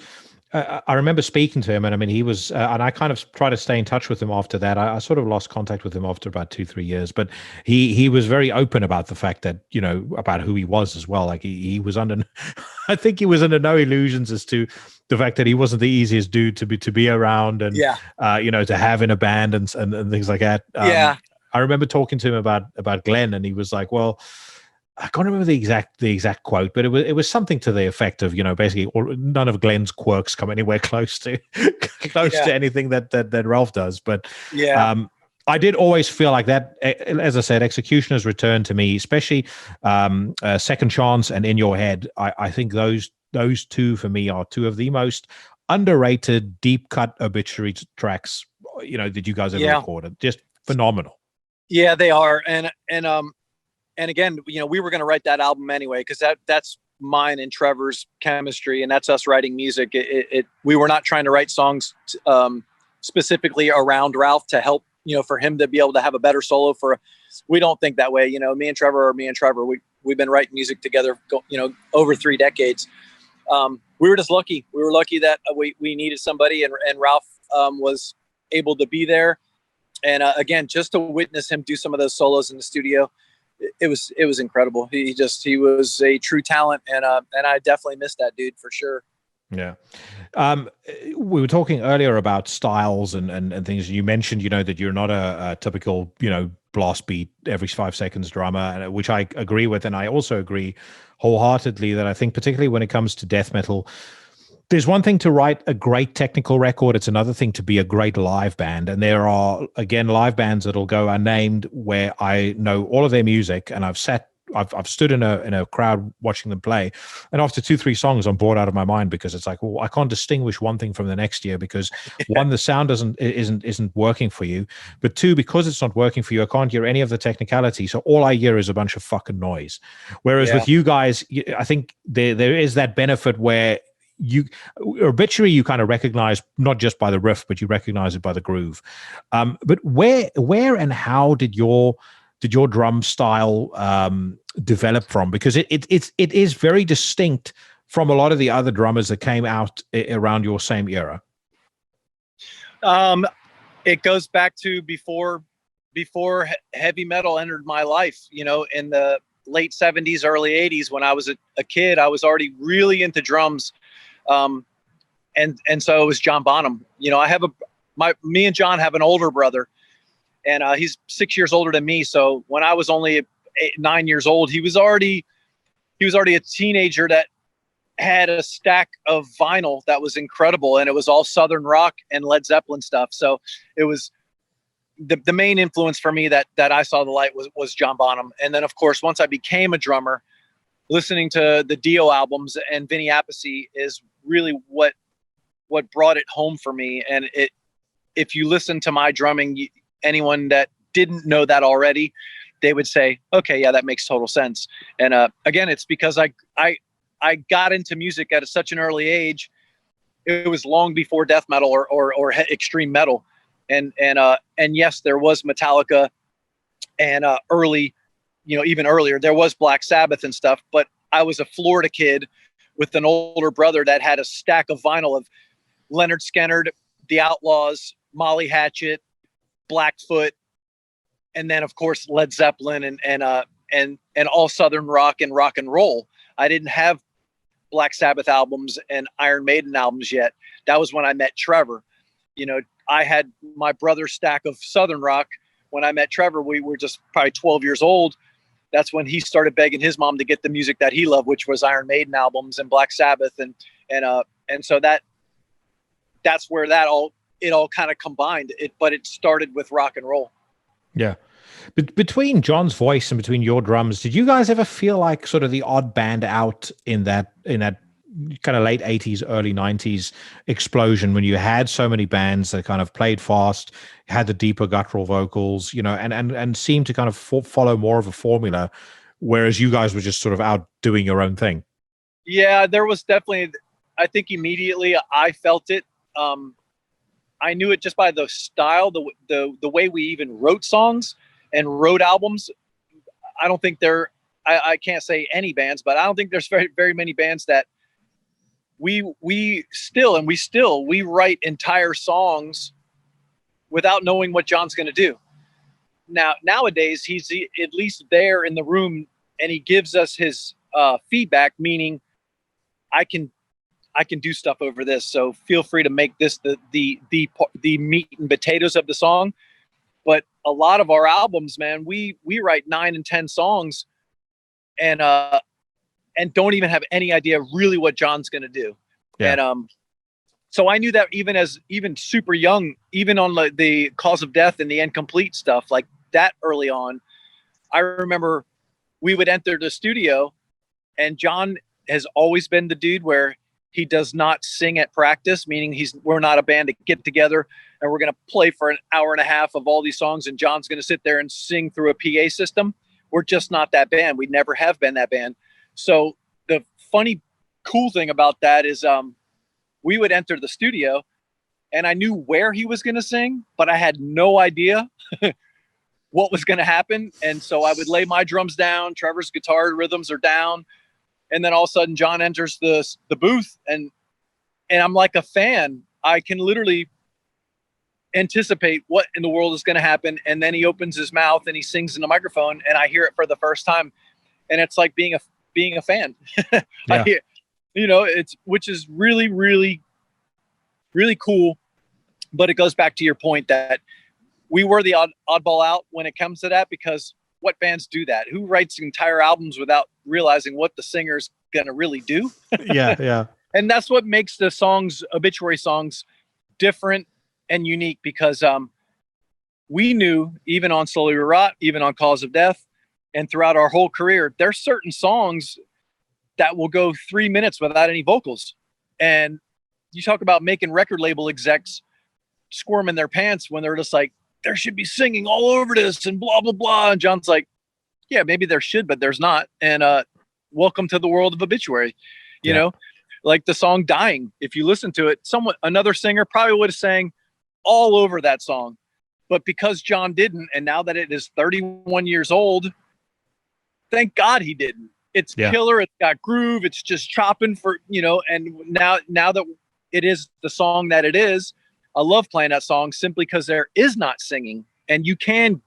I remember speaking to him, and I mean, he was, and I kind of tried to stay in touch with him after that. I sort of lost contact with him after about 2-3 years, but he was very open about the fact that, you know, about who he was as well. Like he was under, I think he was under no illusions as to the fact that he wasn't the easiest dude to be around, and you know, to have in a band and things like that. I remember talking to him about Glenn, and he was like, well, I can't remember the exact quote, but it was something to the effect of, you know, basically none of Glenn's quirks come anywhere close to anything that Ralph does. But I did always feel like that. As I said, Executioner's Return to me, especially Second Chance and In Your Head. I think those two for me are two of the most underrated deep cut Obituary tracks, you know, that you guys ever recorded. Just phenomenal. Yeah, they are. And again, you know, we were going to write that album anyway, because that's mine and Trevor's chemistry, and that's us writing music. We were not trying to write songs specifically around Ralph to help, you know, for him to be able to have a better solo. We don't think that way. You know, me and Trevor. We've been writing music together, you know, over 3 decades. We were just lucky. We were lucky that we needed somebody, and Ralph was able to be there. And again, just to witness him do some of those solos in the studio, it was incredible. He was a true talent, and I definitely missed that dude for sure. Yeah. We were talking earlier about styles and things. You mentioned, that you're not a typical, blast beat every 5 seconds drummer, which I agree with. And I also agree wholeheartedly that I think particularly when it comes to death metal, there's one thing to write a great technical record. It's another thing to be a great live band. And there are, again, live bands that'll go unnamed where I know all of their music, and I've stood in a crowd watching them play, and after 2-3 songs, I'm bored out of my mind because it's like, well, I can't distinguish one thing from the next year because one, the sound isn't working for you, but two, because it's not working for you, I can't hear any of the technicality. So all I hear is a bunch of fucking noise. Whereas with you guys, I think there is that benefit where Obituary, you kind of recognize not just by the riff, but you recognize it by the groove. But where and how did your drum style develop from? Because it is very distinct from a lot of the other drummers that came out around your same era. It goes back to before heavy metal entered my life. In the late 70s, early 80s, when I was a kid, I was already really into drums. And so it was John Bonham. Me and John have an older brother, and he's 6 years older than me. So when I was only 9 years old, he was already a teenager that had a stack of vinyl that was incredible, and it was all Southern rock and Led Zeppelin stuff. So it was the main influence for me that I saw the light was John Bonham. And then of course, once I became a drummer, listening to the Dio albums and Vinny Appice is really what brought it home for me. And if you listen to my drumming, anyone that didn't know that already, they would say, okay, yeah, that makes total sense. And again, it's because I got into music at such an early age. It was long before death metal or extreme metal. And yes, there was Metallica, and early, even earlier, there was Black Sabbath and stuff, but I was a Florida kid with an older brother that had a stack of vinyl of Leonard Skinner, The Outlaws, Molly Hatchet, Blackfoot, and then of course Led Zeppelin and all Southern rock and roll. I didn't have Black Sabbath albums and Iron Maiden albums yet. That was when I met Trevor. I had my brother's stack of Southern rock. When I met Trevor, we were just probably 12 years old. That's when he started begging his mom to get the music that he loved, which was Iron Maiden albums and Black Sabbath. And so that's where it all kind of combined but it started with rock and roll. Yeah. But between John's voice and between your drums, did you guys ever feel like sort of the odd band out in that kind of late 80s, early 90s explosion when you had so many bands that kind of played fast, had the deeper guttural vocals, and seemed to kind of follow more of a formula, whereas you guys were just sort of out doing your own thing? Yeah, there was definitely, I think immediately I felt it. I knew it just by the style, the way we even wrote songs and wrote albums. I don't think I can't say any bands, but I don't think there's very, very many bands that we write entire songs without knowing what John's going to do. Nowadays, he's at least there in the room and he gives us his feedback, meaning I can do stuff over this. So feel free to make this the meat and potatoes of the song. But a lot of our albums, man, we write 9 and 10 songs and don't even have any idea really what John's going to do. Yeah. And so I knew that even super young, even on the Cause of Death and the Incomplete stuff like that early on, I remember we would enter the studio and John has always been the dude where he does not sing at practice, meaning we're not a band to get together and we're going to play for an hour and a half of all these songs and John's going to sit there and sing through a PA system. We're just not that band. We never have been that band. So the funny, cool thing about that is we would enter the studio and I knew where he was going to sing, but I had no idea what was going to happen. And so I would lay my drums down, Trevor's guitar rhythms are down. And then all of a sudden John enters the booth and I'm like a fan. I can literally anticipate what in the world is going to happen. And then he opens his mouth and he sings in the microphone, and I hear it for the first time. And it's like being a fan. Yeah. Which is really, really, really cool. But it goes back to your point that we were the oddball out when it comes to that, because what bands do that? Who writes entire albums without realizing what the singer's going to really do? Yeah. And that's what makes the songs, Obituary songs, different and unique, because we knew, even on Slowly We Rot, even on Cause of Death, and throughout our whole career, there's certain songs that will go 3 minutes without any vocals. And you talk about making record label execs squirm in their pants when they're just like, there should be singing all over this and blah, blah, blah. And John's like, yeah, maybe there should, but there's not. And welcome to the world of Obituary. You know, like the song Dying. If you listen to it, another singer probably would have sang all over that song. But because John didn't, and now that it is 31 years old, thank God he didn't. It's killer. It's got groove. It's just chopping and now that it is the song that it is, I love playing that song simply because there is not singing, and you can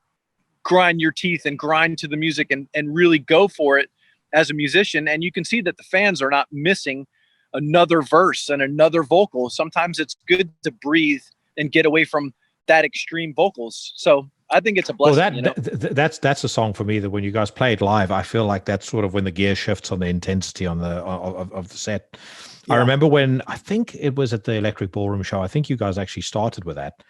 grind your teeth and grind to the music and really go for it as a musician. And you can see that the fans are not missing another verse and another vocal. Sometimes it's good to breathe and get away from that extreme vocals. So I think it's a blessing. Well, that's a song for me that when you guys play it live, I feel like that's sort of when the gear shifts on the intensity of the set. Yeah. I remember when, I think it was at the Electric Ballroom show, I think you guys actually started with that.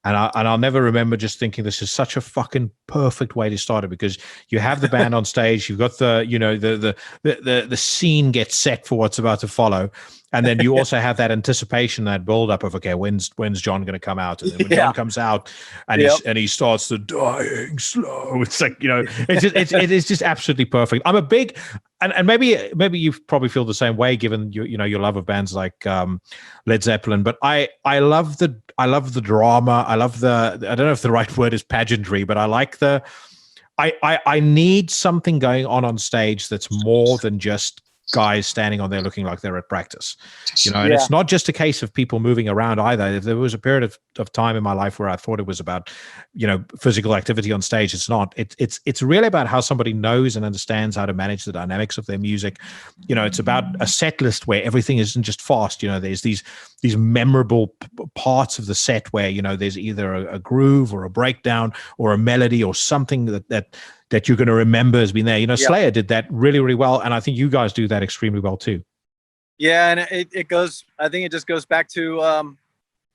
And I'll never remember just thinking this is such a fucking perfect way to start it, because you have the band on stage, you've got the scene gets set for what's about to follow, and then you also have that anticipation, that build up of, okay, when's John going to come out? And then when John comes out and he starts the dying slow, it's like, it is just absolutely perfect. I'm a big, and maybe you probably feel the same way given your love of bands like Led Zeppelin, but I love the drama. I love I don't know if the right word is pageantry, but I like I need something going on stage that's more than just guys standing on there looking like they're at practice, and it's not just a case of people moving around either. If there was a period of time in my life where I thought it was about, physical activity on stage, it's not. It's really about how somebody knows and understands how to manage the dynamics of their music. It's about a set list where everything isn't just fast. There's these memorable parts of the set where, there's either a groove or a breakdown or a melody or something that you're going to remember has been there. Slayer did that really, really well. And I think you guys do that extremely well too. Yeah. And I think it just goes back to,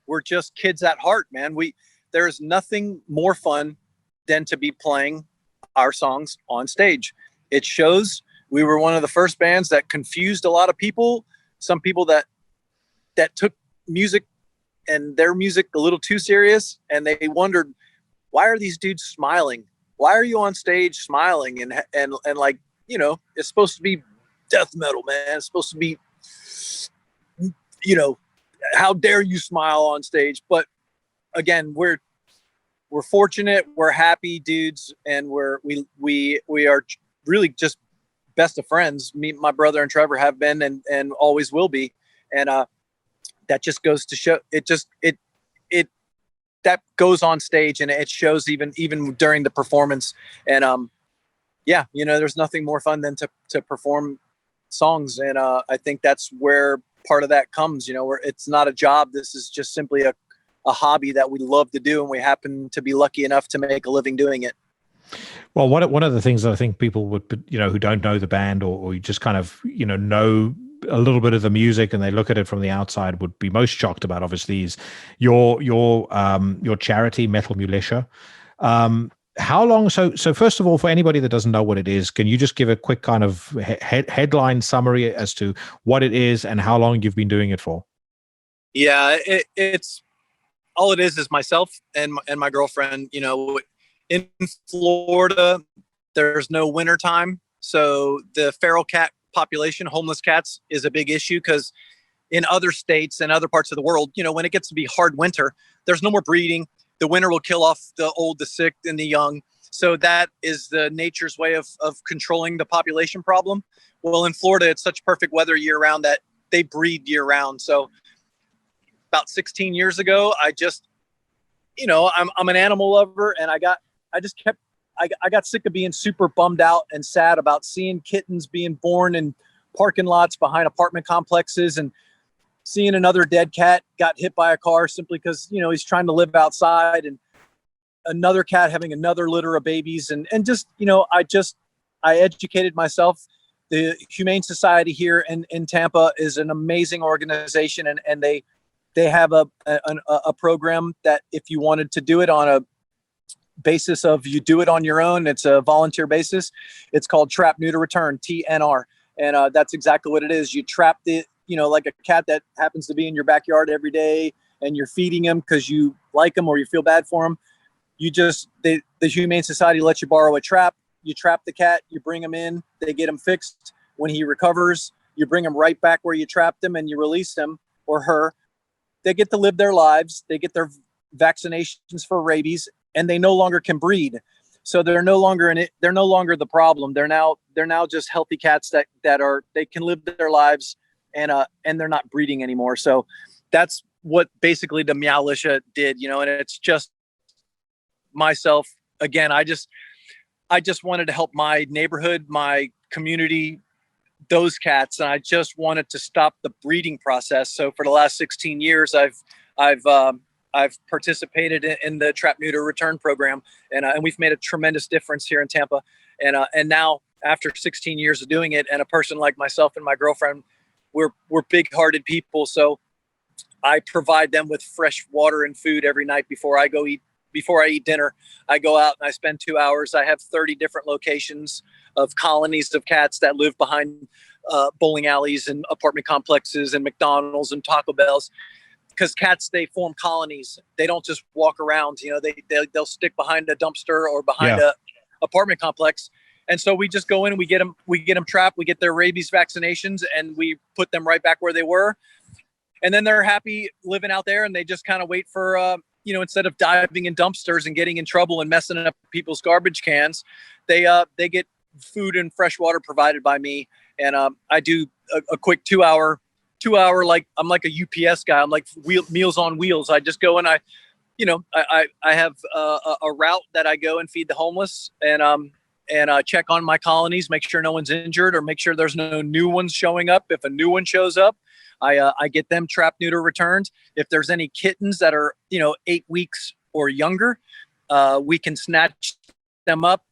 we're just kids at heart, man. There is nothing more fun than to be playing our songs on stage. It shows. We were one of the first bands that confused a lot of people. Some people that took music and their music a little too serious. And they wondered, why are these dudes smiling? Why are you on stage smiling? And like, it's supposed to be death metal, man. It's supposed to be, how dare you smile on stage? But again, we're fortunate. We're happy dudes. And we are really just best of friends. Me, my brother and Trevor have been, and always will be. And, that just goes to show that goes on stage, and it shows even during the performance. And there's nothing more fun than to perform songs. And I think that's where part of that comes, where it's not a job. This is just simply a hobby that we love to do, and we happen to be lucky enough to make a living doing it. Well, one of the things that I think people would, who don't know the band or you just kind of, know a little bit of the music and they look at it from the outside would be most shocked about, obviously, is your charity, Meowlisha. How long? So first of all, for anybody that doesn't know what it is, can you just give a quick kind of headline summary as to what it is and how long you've been doing it for? Yeah, it's all it is myself and my girlfriend. In Florida, there's no winter time, so the feral cat population, homeless cats, is a big issue, because in other states and other parts of the world, when it gets to be hard winter, there's no more breeding. The winter will kill off the old, the sick, and the young. So that is the nature's way of controlling the population problem. Well, in Florida, it's such perfect weather year round that they breed year round. So about 16 years ago, I just I'm an animal lover, and I got sick of being super bummed out and sad about seeing kittens being born in parking lots behind apartment complexes, and seeing another dead cat got hit by a car simply because, he's trying to live outside, and another cat having another litter of babies. And just, I educated myself. The Humane Society here in Tampa is an amazing organization, and they have a program that if you wanted to do it on a basis of you do it on your own, it's a volunteer basis. It's called Trap, Neuter, Return, TNR. And that's exactly what it is. You trap like a cat that happens to be in your backyard every day, and you're feeding him because you like him or you feel bad for him. The Humane Society lets you borrow a trap. You trap the cat, you bring him in, they get him fixed. When he recovers, you bring him right back where you trapped him, and you release him or her. They get to live their lives. They get their vaccinations for rabies, and they no longer can breed. So they're no longer they're no longer the problem. They're now just healthy cats that they can live their lives, and they're not breeding anymore. So that's what basically the Meowlisha did, and it's just myself. Again, I just wanted to help my neighborhood, my community, those cats, and I just wanted to stop the breeding process. So for the last 16 years, I've participated in the Trap, Neuter, Return program, and we've made a tremendous difference here in Tampa. And now, after 16 years of doing it, and a person like myself and my girlfriend, we're big-hearted people. So I provide them with fresh water and food every night before I eat dinner. I go out and I spend 2 hours. I have 30 different locations of colonies of cats that live behind bowling alleys and apartment complexes and McDonald's and Taco Bells. Because cats, they form colonies. They don't just walk around. They'll stick behind a dumpster or behind a apartment complex. And so we just go in and we get them trapped. We get their rabies vaccinations, and we put them right back where they were. And then they're happy living out there, and they just kind of wait for instead of diving in dumpsters and getting in trouble and messing up people's garbage cans, they get food and fresh water provided by me. And I do a quick 2 hour, like I'm like a UPS guy. I'm like Meals on Wheels. I just go and I have a route that I go and feed the homeless, and check on my colonies, make sure no one's injured, or make sure there's no new ones showing up. If a new one shows up, I get them trapped, neuter, returned. If there's any kittens that are 8 weeks or younger, we can snatch them up,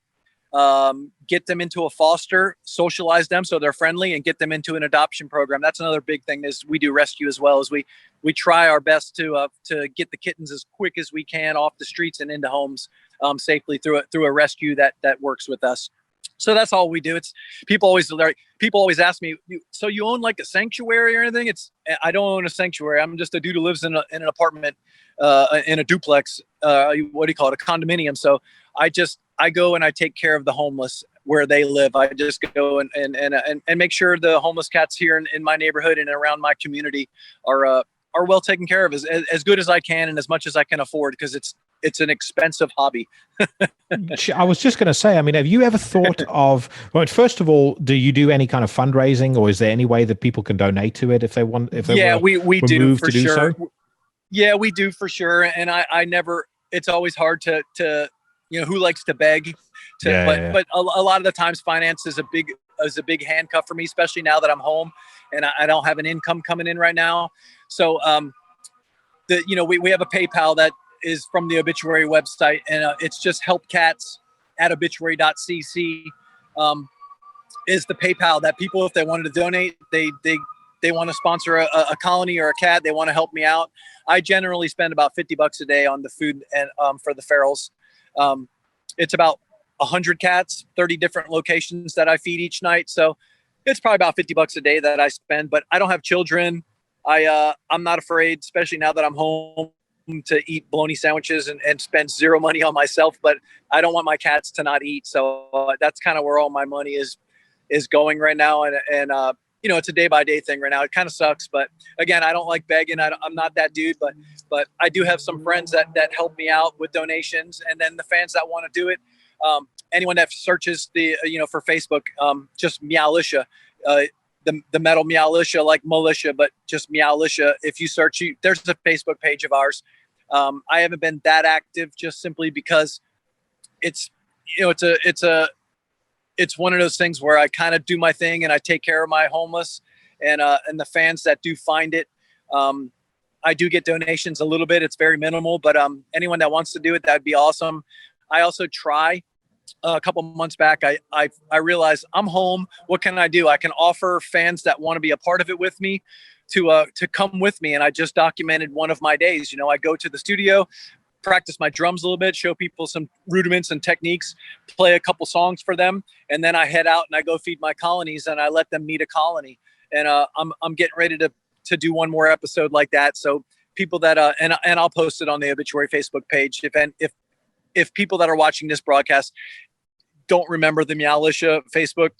get them into a foster, socialize them so they're friendly, and get them into an adoption program. That's another big thing, is we do rescue as well. As we try our best to get the kittens as quick as we can off the streets and into homes safely through a rescue that works with us. So that's all we do. It's people always ask me, so you own like a sanctuary or anything? I don't own a sanctuary. I'm just a dude who lives in an apartment, in a duplex. What do you call it? A condominium. So I go and I take care of the homeless where they live. I just go and make sure the homeless cats here in my neighborhood and around my community are well taken care of as good as I can and as much as I can afford, because it's an expensive hobby. I was just going to say, I mean, have you ever thought of, well, first of all, do you do any kind of fundraising, or is there any way that people can donate to it if they want, we do for sure. So? Yeah, we do for sure. And I never, it's always hard to who likes to beg but a lot of the times finance is a big handcuff for me, especially now that I'm home and I don't have an income coming in right now. So, we have a PayPal that is from the Obituary website, and it's just helpcats@obituary.cc is the PayPal that people, if they wanted to donate, they want to sponsor a colony or a cat, they want to help me out. I generally spend about $50 a day on the food and for the ferals. It's about 100 cats, 30 different locations that I feed each night. So it's probably about $50 a day that I spend, but I don't have children. I'm not afraid, especially now that I'm home, to eat bologna sandwiches and spend zero money on myself, but I don't want my cats to not eat. So that's kind of where all my money is going right now. And it's a day by day thing right now. It kind of sucks, but again, I don't like begging. I'm not that dude, but I do have some friends that help me out with donations. And then the fans that want to do it, anyone that searches for Facebook, just Meowlisha, the metal Meowlisha, like militia, but just Meowlisha. If you search, there's a Facebook page of ours. I haven't been that active just simply because it's one of those things where I kind of do my thing and I take care of my homeless and the fans that do find it. I do get donations a little bit. It's very minimal, but anyone that wants to do it, that'd be awesome. I also try. A couple months back, I realized I'm home. What can I do? I can offer fans that want to be a part of it with me to come with me. And I just documented one of my days. You know, I go to the studio, practice my drums a little bit, show people some rudiments and techniques, play a couple songs for them, and then I head out and I go feed my colonies and I let them meet a colony. And I'm getting ready to do one more episode like that. So people that and I'll post it on the Obituary Facebook page. If people that are watching this broadcast don't remember the Meowlisha Facebook,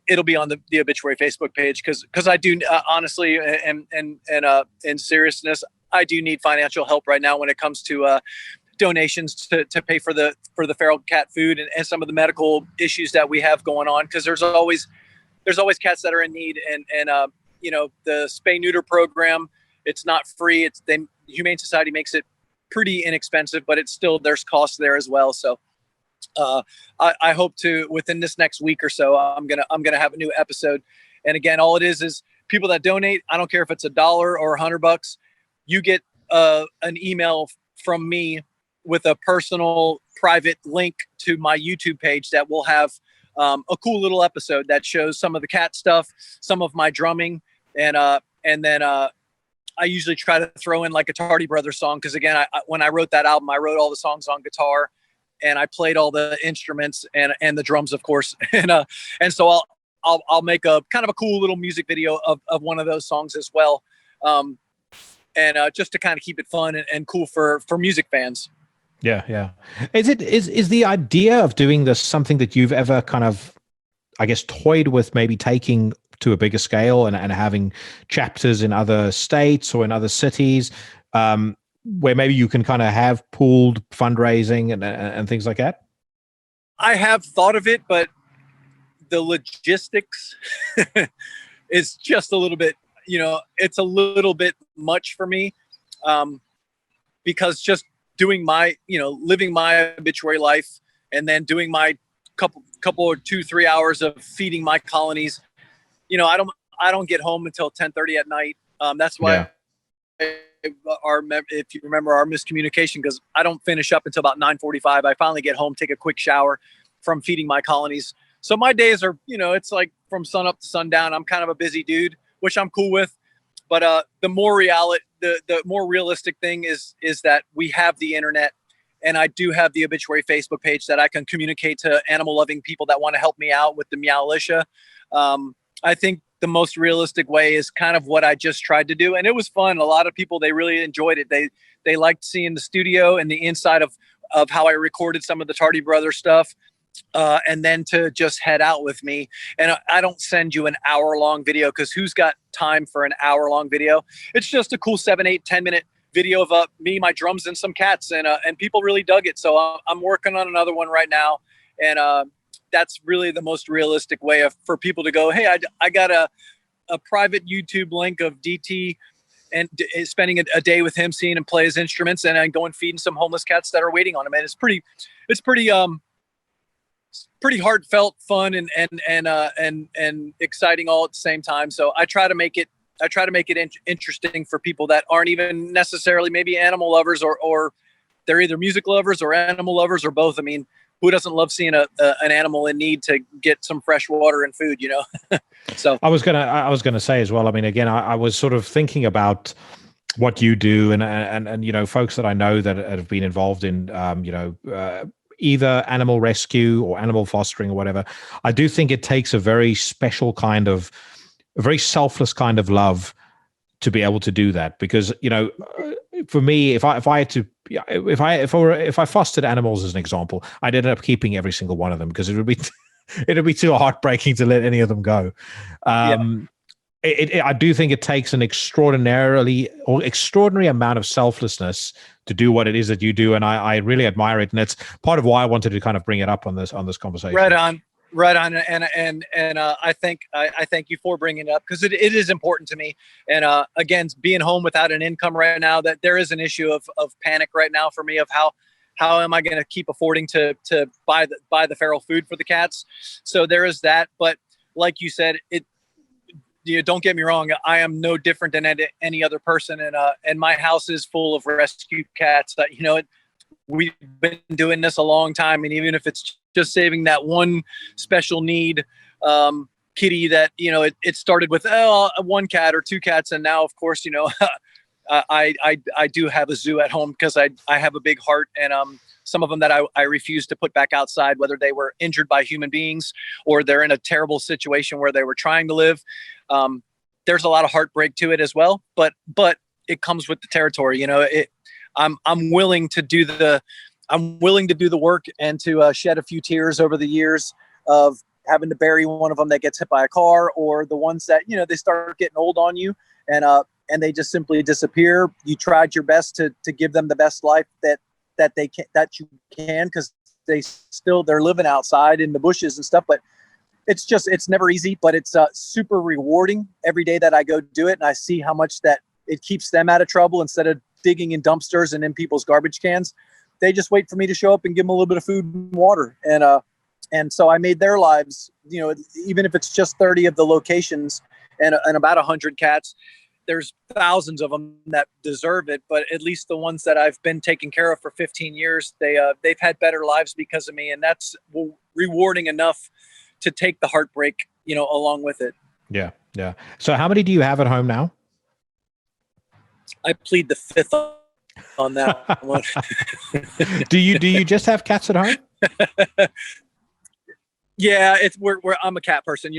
it'll be on the Obituary Facebook page because I do honestly and in seriousness, I do need financial help right now when it comes to donations to pay for the feral cat food and some of the medical issues that we have going on, because there's always cats that are in need, and you know, the spay neuter program, it's not free. The Humane Society makes it pretty inexpensive, but it's still, there's costs there as well. So I hope to, within this next week or so, I'm gonna have a new episode. And again, all it is people that donate. I don't care if it's $1 or $100. You get an email from me with a personal private link to my YouTube page that will have a cool little episode that shows some of the cat stuff, some of my drumming, and then I usually try to throw in like a Tardy Brothers song, because again, when I wrote that album, I wrote all the songs on guitar, and I played all the instruments and the drums, of course, and so I'll make a kind of a cool little music video of one of those songs as well, and just to kind of keep it fun and cool for music fans. Yeah. Is the idea of doing this something that you've ever kind of, I guess, toyed with, maybe taking to a bigger scale and having chapters in other states or in other cities, where maybe you can kind of have pooled fundraising and things like that? I have thought of it, but the logistics is just a little bit, it's a little bit much for me, because just doing my, living my obituary life and then doing my couple or 2-3 hours of feeding my colonies, I don't get home until 10:30 at night. That's why if you remember our miscommunication, because I don't finish up until about 9:45. I finally get home, take a quick shower from feeding my colonies. So my days are, it's like from sun up to sundown. I'm kind of a busy dude, which I'm cool with. But the more realistic thing is that we have the internet, and I do have the Obituary Facebook page that I can communicate to animal loving people that want to help me out with the Meowlisha. I think the most realistic way is kind of what I just tried to do, and it was fun. A lot of people, they really enjoyed it. They liked seeing the studio and the inside of how I recorded some of the Tardy Brothers stuff. And then to just head out with me. And I don't send you an hour-long video, because who's got time for an hour-long video? It's just a cool 7, 8, 10-minute video of me, my drums, and some cats. And people really dug it. So I'm working on another one right now. And that's really the most realistic way for people to go, hey, I got a private YouTube link of DT and spending a day with him, seeing him play his instruments, and then going feeding some homeless cats that are waiting on him. And it's pretty heartfelt, fun, and exciting all at the same time. So I try to make it interesting for people that aren't even necessarily maybe animal lovers, or they're either music lovers or animal lovers, or both. I mean, who doesn't love seeing an animal in need to get some fresh water and food, So I was gonna say as well. I mean, again, I was sort of thinking about what you do, and folks that I know that have been involved in either animal rescue or animal fostering or whatever. I do think it takes a very special kind of, a very selfless kind of love to be able to do that. Because, for me, if I fostered animals as an example, I'd end up keeping every single one of them, because it would be too heartbreaking to let any of them go. I do think it takes an extraordinary amount of selflessness to do what it is that you do, and I really admire it, and it's part of why I wanted to kind of bring it up on this conversation. Right on. Right on, and I thank you for bringing it up, because it is important to me. And again, being home without an income right now, that there is an issue of panic right now for me, of how am I going to keep affording to buy the feral food for the cats. So there is that. But like you said, don't get me wrong, I am no different than any other person, and my house is full of rescue cats. That we've been doing this a long time, and even if it's just saving that one special need kitty that it started with one cat or two cats, and now of course I do have a zoo at home, because I have a big heart, and some of them that I refuse to put back outside, whether they were injured by human beings or they're in a terrible situation where they were trying to live. There's a lot of heartbreak to it as well, but it comes with the territory. I'm willing to do the work and to shed a few tears over the years of having to bury one of them that gets hit by a car, or the ones that they start getting old on you, and they just simply disappear. You tried your best to give them the best life that you can, because they're living outside in the bushes and stuff. But it's never easy, but it's super rewarding every day that I go do it, and I see how much that it keeps them out of trouble. Instead of digging in dumpsters and in people's garbage cans, they just wait for me to show up and give them a little bit of food and water. And so I made their lives, even if it's just 30 of the locations and about 100 cats, there's thousands of them that deserve it. But at least the ones that I've been taking care of for 15 years, they've had better lives because of me. And that's rewarding enough to take the heartbreak, along with it. Yeah. Yeah. So how many do you have at home now? I plead the fifth on that one. Do you just have cats at home? Yeah, I'm a cat person.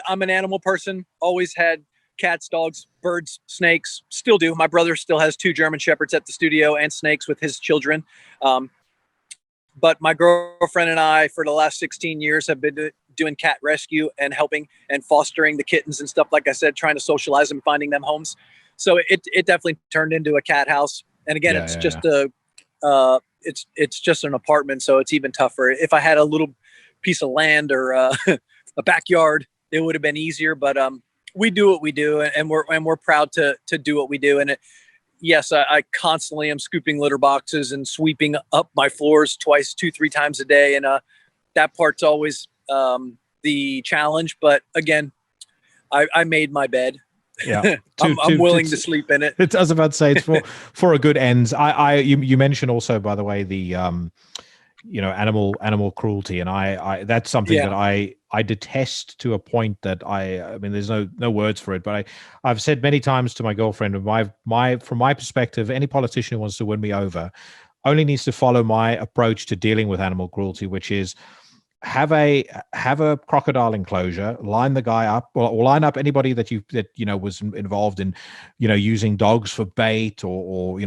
I'm an animal person. Always had cats, dogs, birds, snakes. Still do. My brother still has 2 German Shepherds at the studio and snakes with his children. But my girlfriend and I, for the last 16 years, have been doing cat rescue and helping and fostering the kittens and stuff. Like I said, trying to socialize them, finding them homes. So it definitely turned into a cat house. And again, it's just an apartment, so it's even tougher. If I had a little piece of land or a backyard, it would have been easier. But we do what we do, and we're proud to do what we do. And yes, I constantly am scooping litter boxes and sweeping up my floors 2-3 times a day, and that part's always the challenge. But again, I made my bed. Yeah, I'm willing to sleep in it. I was about to say, it's for a good ends. You mentioned also, by the way, the animal cruelty, and I that's something that I detest to a point that I mean, there's no words for it. But I've said many times to my girlfriend, from my perspective, any politician who wants to win me over only needs to follow my approach to dealing with animal cruelty, which is have a crocodile enclosure, line the guy up, or line up anybody that was involved in using dogs for bait, or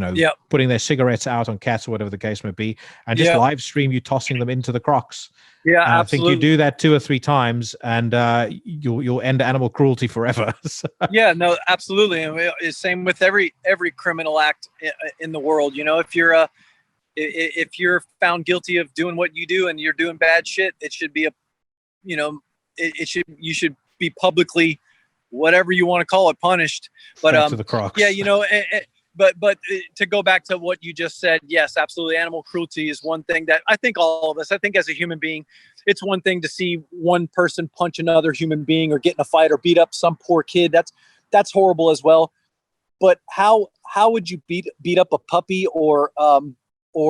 putting their cigarettes out on cats, or whatever the case may be, and just live stream you tossing them into the crocs. Yeah, and absolutely. I think you do that 2 or 3 times, and you'll end animal cruelty forever. Yeah, no, absolutely. And it's same with every criminal act in the world. If you're found guilty of doing what you do and you're doing bad shit, it should be you should be publicly, whatever you want to call it, punished. But to the crocs. Yeah, but to go back to what you just said, yes, absolutely. Animal cruelty is one thing that I think all of us, I think as a human being, it's one thing to see one person punch another human being or get in a fight or beat up some poor kid. That's horrible as well. But how would you beat up a puppy or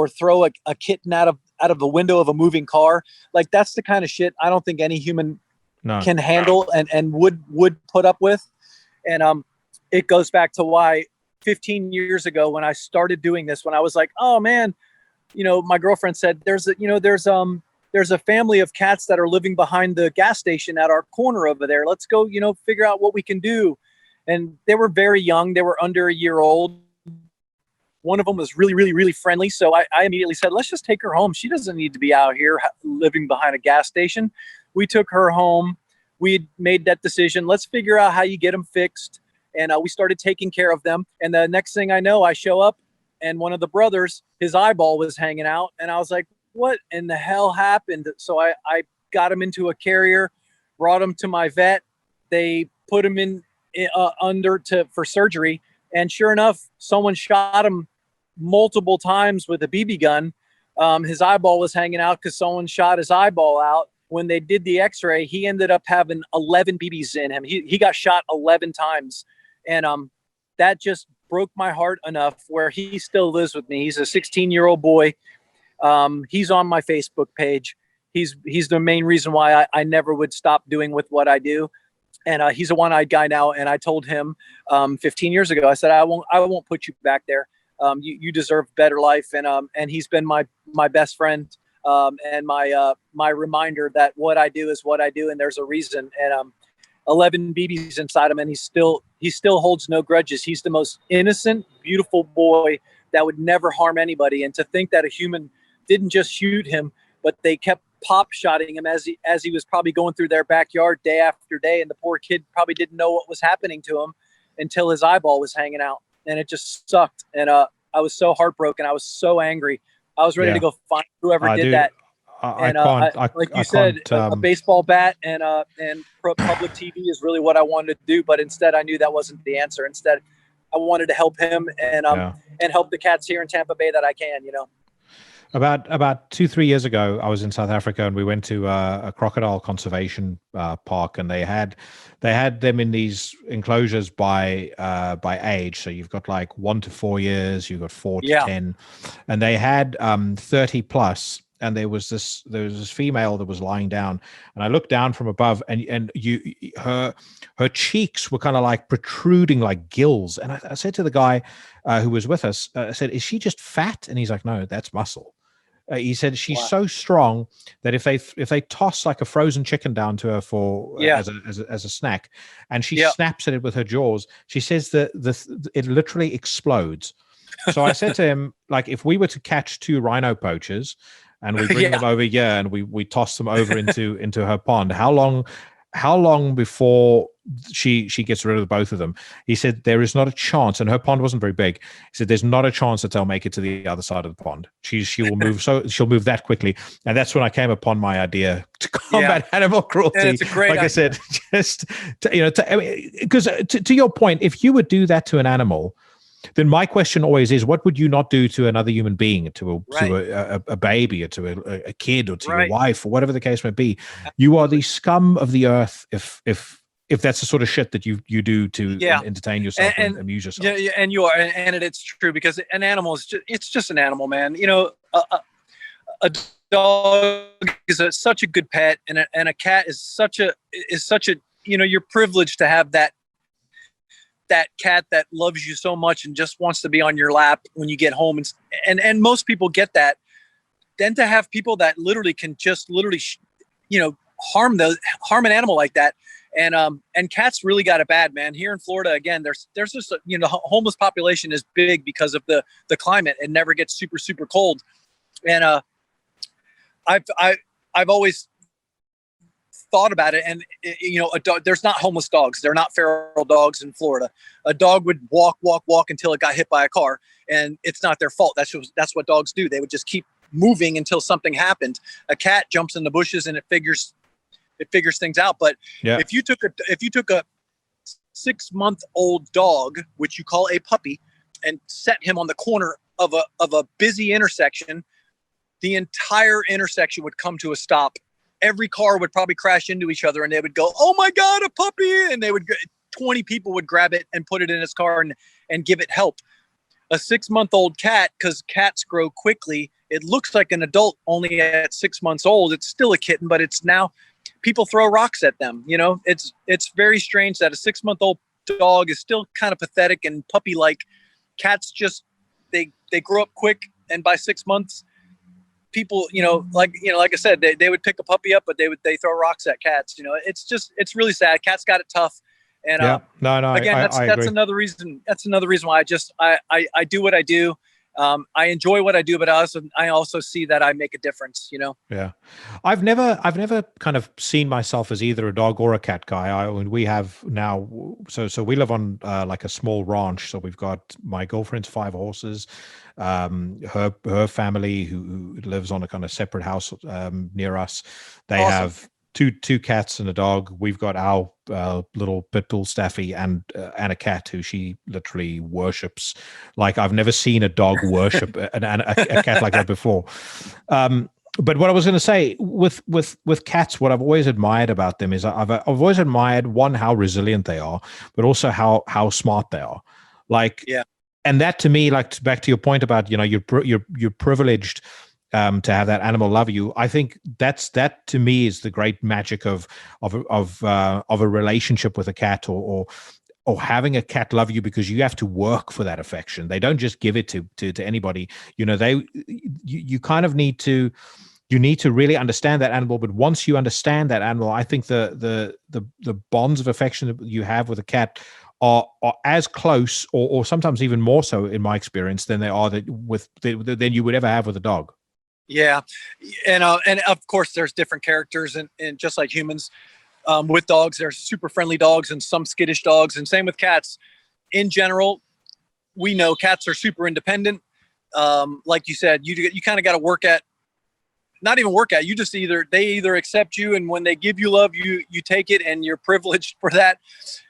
throw a kitten out of the window of a moving car? Like, that's the kind of shit I don't think any human can handle and would put up with. And it goes back to why 15 years ago when I started doing this, when I was like, oh man, my girlfriend said there's a family of cats that are living behind the gas station at our corner over there. Let's go, figure out what we can do. And they were very young. They were under a year old. One of them was really, really, really friendly. So I immediately said, let's just take her home. She doesn't need to be out here living behind a gas station. We took her home. We had made that decision. Let's figure out how you get them fixed. And we started taking care of them. And the next thing I know, I show up and one of the brothers, his eyeball was hanging out. And I was like, what in the hell happened? So I got him into a carrier, brought him to my vet. They put him in for surgery. And sure enough, someone shot him multiple times with a BB gun. His eyeball was hanging out because someone shot his eyeball out. When they did the x-ray, he ended up having 11 BBs in him. He got shot 11 times. And that just broke my heart enough where he still lives with me. He's a 16-year-old boy. He's on my Facebook page. He's the main reason why I never would stop doing with what I do. And he's a one-eyed guy now. And I told him 15 years ago, I said, I won't put you back there. You deserve better life. And he's been my best friend and my reminder that what I do is what I do. And there's a reason. And 11 BBs inside him. And he still holds no grudges. He's the most innocent, beautiful boy that would never harm anybody. And to think that a human didn't just shoot him, but they kept pop shotting him as he was probably going through their backyard day after day. And the poor kid probably didn't know what was happening to him until his eyeball was hanging out. And it just sucked. And I was so heartbroken. I was so angry. I was ready to go find whoever did that. Like you said, a baseball bat and public TV is really what I wanted to do. But instead, I knew that wasn't the answer. Instead, I wanted to help him and help the cats here in Tampa Bay that I can, About 2-3 years ago, I was in South Africa and we went to a crocodile conservation park, and they had them in these enclosures by age. So you've got like 1 to 4 years, you've got 4 to 10, and they had 30 plus. And there was this female that was lying down, and I looked down from above, and her cheeks were kind of like protruding like gills. And I said to the guy who was with us, I said, "Is she just fat?" And he's like, "No, that's muscle." He said she's so strong that if they toss like a frozen chicken down to her for as a snack, and she snaps at it with her jaws, she says that it literally explodes. So I said to him, like, if we were to catch 2 rhino poachers and we bring them over here and we toss them over into her pond, how long before she gets rid of both of them? He said there is not a chance, and her pond wasn't very big. He said there's not a chance that they'll make it to the other side of the pond. She will move, so she'll move that quickly. And that's when I came upon my idea to combat animal cruelty. And it's a great idea. I said, just because to your point, if you would do that to an animal, then my question always is, what would you not do to another human being, to a baby, or to a kid, or to your wife, or whatever the case may be? You are the scum of the earth if that's the sort of shit that you do to entertain yourself and amuse yourself. Yeah, and you are, and it's true, because an animal is just an animal, man. A dog is such a good pet, and a cat is such a you're privileged to have that cat that loves you so much and just wants to be on your lap when you get home. And most people get that. Then to have people that literally can just harm an animal like that. And cats really got it bad, man. Here in Florida, again, there's just, the homeless population is big because of the climate. It never gets super, super cold. And I've always thought about it, and a dog, there's not homeless dogs, they're not feral dogs in Florida. A dog would walk until it got hit by a car, and it's not their fault. That's what dogs do. They would just keep moving until something happened. A cat jumps in the bushes and it figures things out. But if you took a 6-month-old dog, which you call a puppy, and set him on the corner of a busy intersection, the entire intersection would come to a stop. Every car would probably crash into each other, and they would go, "Oh my God, a puppy!" And 20 people would grab it and put it in his car and give it help. A 6-month-old cat, because cats grow quickly, it looks like an adult only at 6 months old. It's still a kitten, but it's now people throw rocks at them. It's very strange that a 6-month-old dog is still kind of pathetic and puppy-like. Cats just they grow up quick, and by 6 months, people, like I said, they would pick a puppy up, but they throw rocks at cats. It's really sad. Cats got it tough. And no, again, I that's agree. another reason. That's another reason why I do what I do. I enjoy what I do, but I also see that I make a difference, you know? Yeah. I've never kind of seen myself as either a dog or a cat guy. We have now, so we live on like a small ranch. So we've got my girlfriend's 5 horses, her family who lives on a kind of separate house near us. They Awesome. have two cats and a dog. We've got our little pit bull Staffy and a cat who she literally worships. Like I've never seen a dog worship a cat like that before. But what I was going to say with cats, what I've always admired about them is I've always admired, one, how resilient they are, but also how smart they are. Like, yeah. And that to me, like back to your point about, you're privileged to have that animal love you. I think that to me is the great magic of a relationship with a cat, or having a cat love you, because you have to work for that affection. They don't just give it to anybody. You kind of need to really understand that animal. But once you understand that animal, I think the bonds of affection that you have with a cat are as close, or sometimes even more so, in my experience, than they are than you would ever have with a dog. Yeah, and of course, there's different characters, and just like humans, with dogs, there's super friendly dogs and some skittish dogs, and same with cats. In general, we know cats are super independent. Like you said, you kind of got to not even work at. You just they either accept you, and when they give you love, you take it, and you're privileged for that.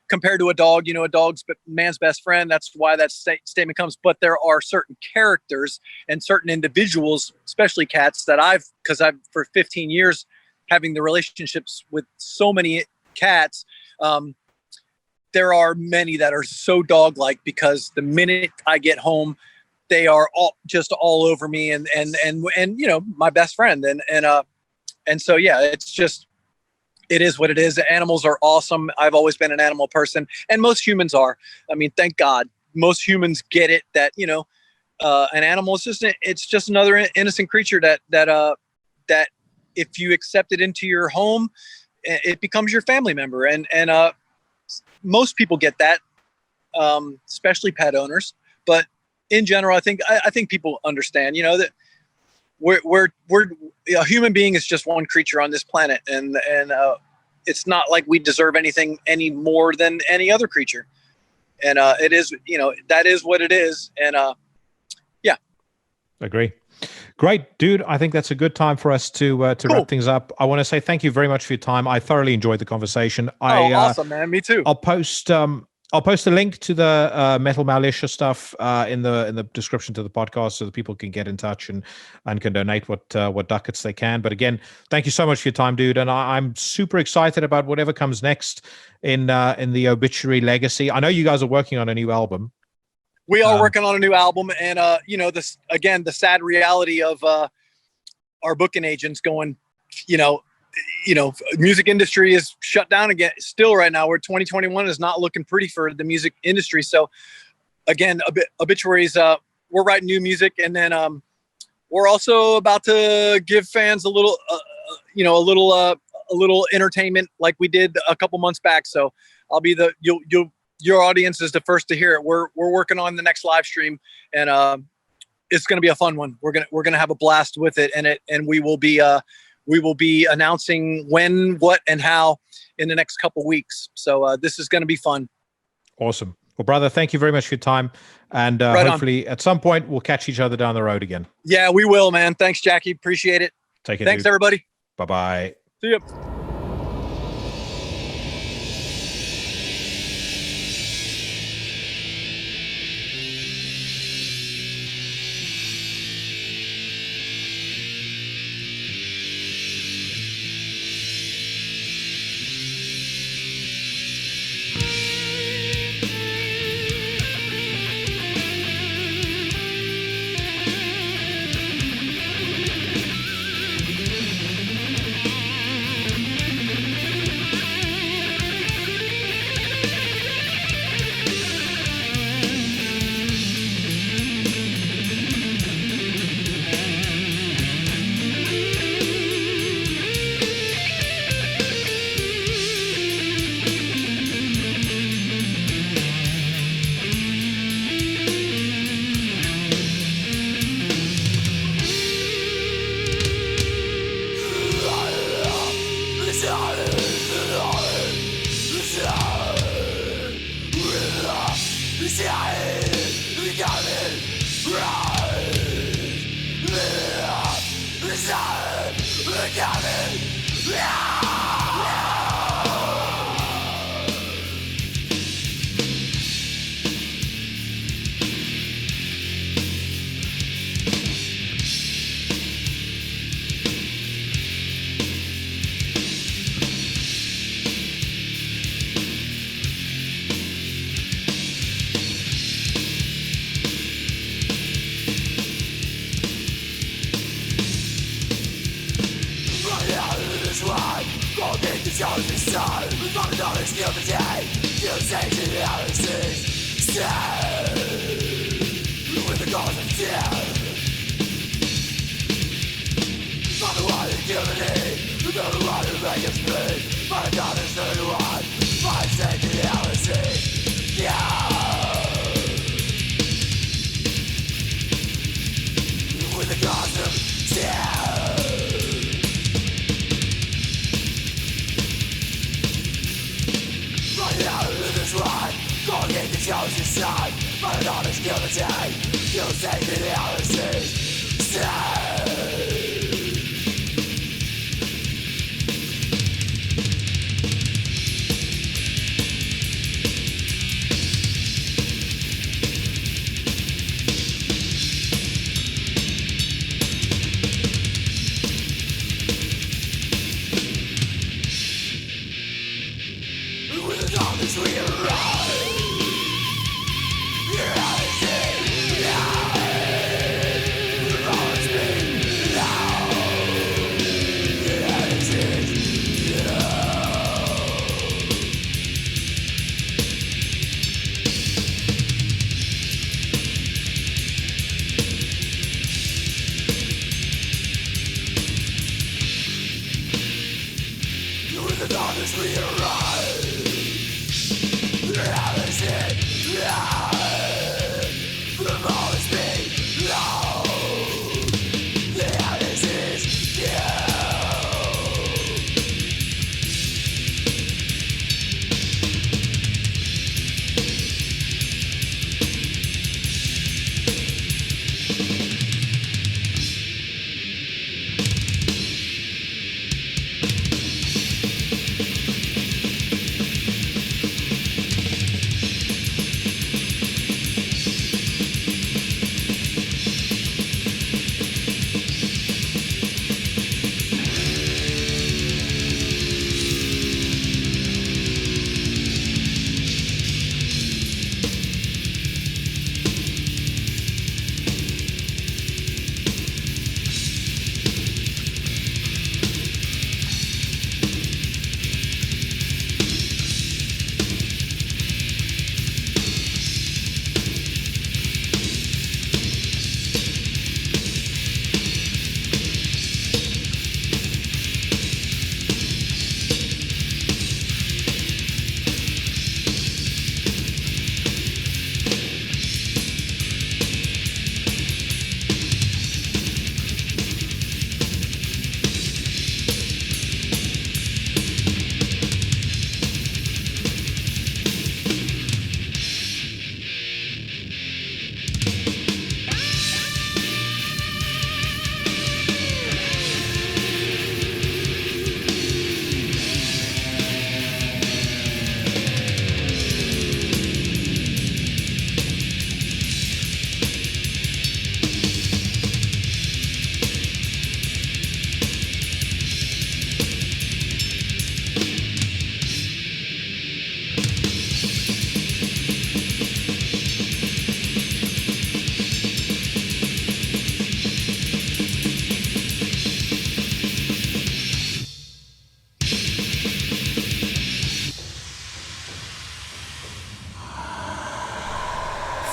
Compared to a dog, a dog's man's best friend. That's why that statement comes. But there are certain characters and certain individuals, especially cats, because I've for 15 years having the relationships with so many cats. There are many that are so dog-like, because the minute I get home, they are all over me, and my best friend, and so yeah, it's just. It is what it is. Animals are awesome. I've always been an animal person, and most humans are. I mean, thank God, most humans get it that an animal is just another innocent creature that if you accept it into your home, it becomes your family member, and most people get that, especially pet owners. But in general, I think people understand. That we're a human being is just one creature on this planet, and it's not like we deserve anything any more than any other creature, and it is that is what it is, and yeah. Agree. Great, dude. I think that's a good time for us to Cool. wrap things up. I want to say thank you very much for your time. I thoroughly enjoyed the conversation. Awesome, man. Me too. I'll post a link to the Metal Meowlisha stuff in the description to the podcast, so that people can get in touch and can donate what ducats they can. But again, thank you so much for your time, dude. And I'm super excited about whatever comes next in the Obituary legacy. I know you guys are working on a new album. We are working on a new album, and this again, the sad reality of our booking agents going, music industry is shut down again still right now, where 2021 is not looking pretty for the music industry. So again, Obituaries, we're writing new music, and then we're also about to give fans a little entertainment like we did a couple months back. So I'll be your audience is the first to hear it. We're working on the next live stream, and it's going to be a fun one. We're going to have a blast with it, and we will be announcing when, what, and how in the next couple weeks. So this is going to be fun. Awesome. Well, brother, thank you very much for your time. And hopefully at some point we'll catch each other down the road again. Yeah, we will, man. Thanks, Jackie. Appreciate it. Take it. Thanks, everybody. Bye-bye. See ya.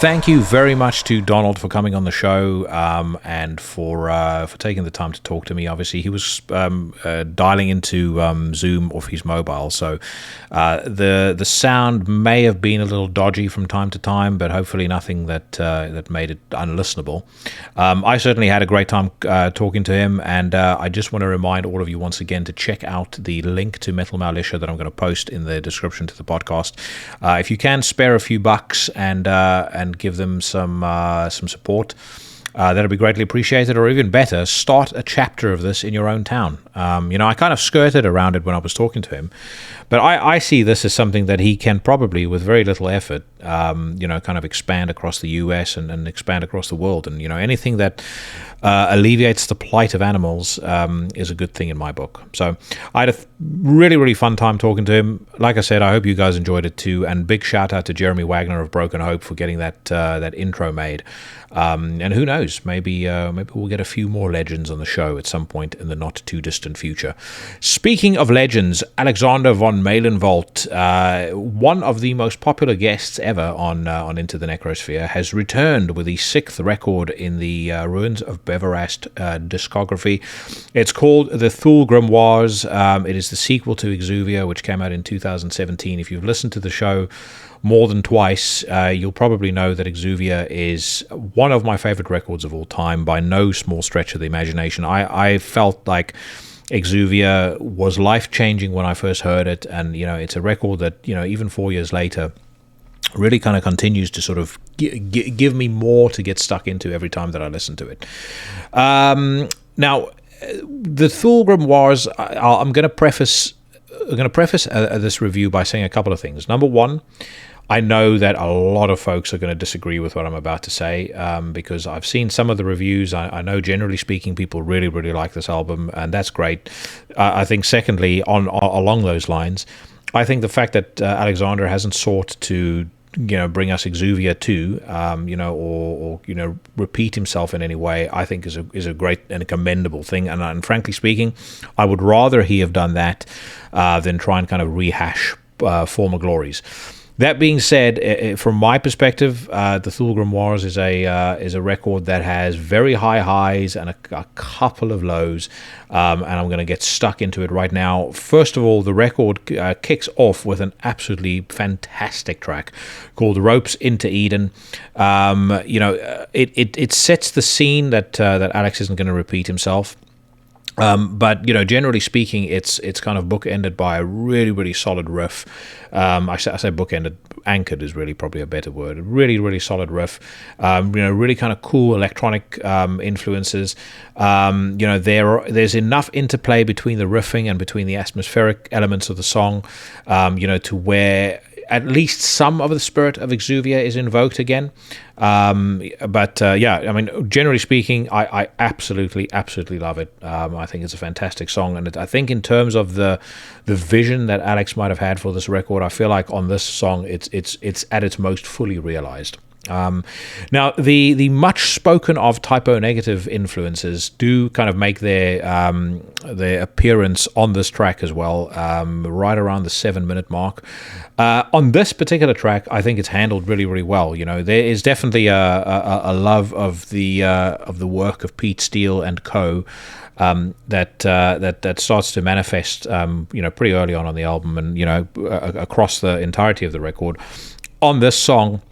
Thank you very much to Donald for coming on the show and for taking the time to talk to me. Obviously, he was dialing into Zoom off his mobile, so the sound may have been a little dodgy from time to time, but hopefully nothing that made it unlistenable. I certainly had a great time talking to him, and I just want to remind all of you once again to check out the link to Metal Meowlisha that I'm going to post in the description to the podcast. If you can spare a few bucks and give them some support, that'd be greatly appreciated. Or even better, start a chapter of this in your own town. I kind of skirted around it when I was talking to him, but I see this as something that he can probably, with very little effort, kind of expand across the US and expand across the world. And, anything that alleviates the plight of animals is a good thing in my book. So I had a really, really fun time talking to him. Like I said, I hope you guys enjoyed it too. And big shout out to Jeremy Wagner of Broken Hope for getting that intro made. And who knows, maybe we'll get a few more legends on the show at some point in the not too distant future. Speaking of legends, Alexander von Malenwald, one of the most popular guests ever on Into the Necrosphere, has returned with the 6th record in the Ruins of Beverast discography. It's called The Thule Grimoires. It is the sequel to Exuvia, which came out in 2017. If you've listened to the show more than twice, you'll probably know that Exuvia is one of my favorite records of all time, by no small stretch of the imagination. I felt like Exuvia was life-changing when I first heard it, and it's a record that even 4 years later really kind of continues to sort of give me more to get stuck into every time that I listen to it. Now, the Thule Grimoires, I'm going to preface this review by saying a couple of things. Number one, I know that a lot of folks are going to disagree with what I'm about to say, because I've seen some of the reviews. I know, generally speaking, people really, really like this album, and that's great. I think, secondly, along those lines, I think the fact that Alexander hasn't sought to bring us Exuvia 2, or repeat himself in any way, I think is a great and a commendable thing. And frankly speaking, I would rather he have done that than try and kind of rehash former glories. That being said, from my perspective, the Thule Grimoires is a record that has very high highs and a couple of lows, and I'm going to get stuck into it right now. First of all, the record kicks off with an absolutely fantastic track called "Ropes into Eden." It sets the scene that Alex isn't going to repeat himself. But generally speaking, it's kind of bookended by a really, really solid riff. I say bookended, anchored is really probably a better word. A really, really solid riff. Really kind of cool electronic influences. There's enough interplay between the riffing and between the atmospheric elements of the song, to where at least some of the spirit of Exuvia is invoked again. Generally speaking, I absolutely love it. I think it's a fantastic song, and I think in terms of the vision that Alex might have had for this record, I feel like on this song it's at its most fully realized. Now, the much spoken of typo negative influences do kind of make their appearance on this track as well, right around the 7-minute mark. On this particular track, I think it's handled really, really well. There is definitely a love of the work of Pete Steele and co. That starts to manifest, pretty early on the album, and across the entirety of the record. On this song,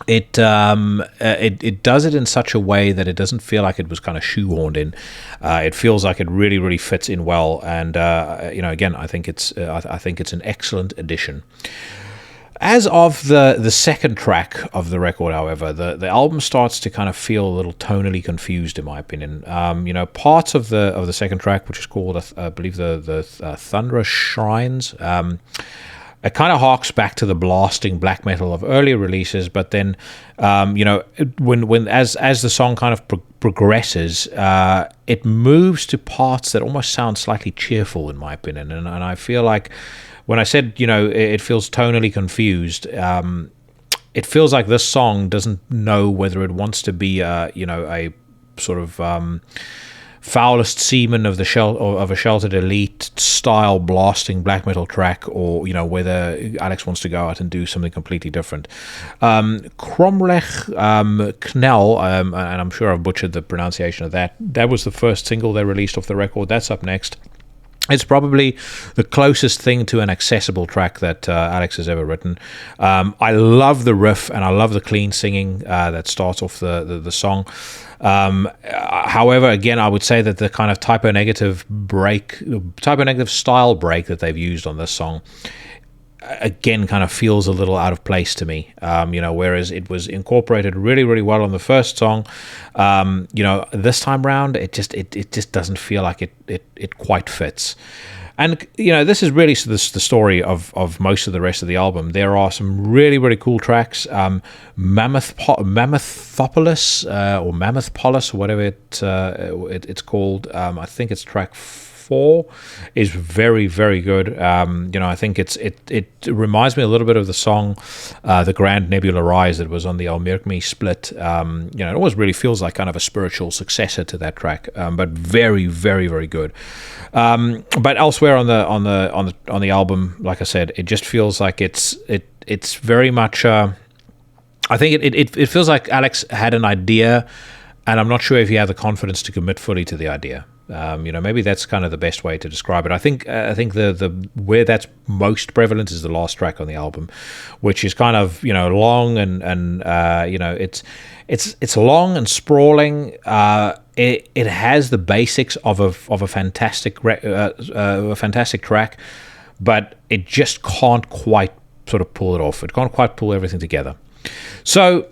it does it in such a way that it doesn't feel like it was kind of shoehorned in. It feels like it really, really fits in well, and again, I think it's an excellent addition. As of the second track of the record, however, the album starts to kind of feel a little tonally confused, in my opinion. Parts of the second track, which is called, I believe, the Thunderous Shrines. It kind of harks back to the blasting black metal of earlier releases, but then, when as the song kind of progresses, it moves to parts that almost sound slightly cheerful, in my opinion. And I feel like when I said, it feels tonally confused, it feels like this song doesn't know whether it wants to be, a sort of foulest seaman of a sheltered elite style blasting black metal track, or whether Alex wants to go out and do something completely different. Kromlech Knell, and I'm sure I've butchered the pronunciation of that. That was the first single they released off the record. That's up next. It's probably the closest thing to an accessible track that Alex has ever written. I love the riff, and I love the clean singing that starts off the song. However, again, I would say that the kind of typo negative style break that they've used on this song, again kind of feels a little out of place to me. Whereas it was incorporated really, really well on the first song, this time round it just doesn't feel like it quite fits. And this is really the story of most of the rest of the album. There are some really, really cool tracks. Mammothopolis or Mammothpolis, or whatever it's called. I think it's track 4 is very, very good. I think it reminds me a little bit of the song The Grand Nebula Rise that was on the Almirkmi split. It always really feels like kind of a spiritual successor to that track, but very, very, very good. But elsewhere on the album, like I said, it just feels like it's very much I think it feels like Alex had an idea, and I'm not sure if he had the confidence to commit fully to the idea. Maybe that's kind of the best way to describe it. I think the where that's most prevalent is the last track on the album, which is kind of long and it's long and sprawling. It has the basics of a fantastic track, but it just can't quite sort of pull it off. It can't quite pull everything together. So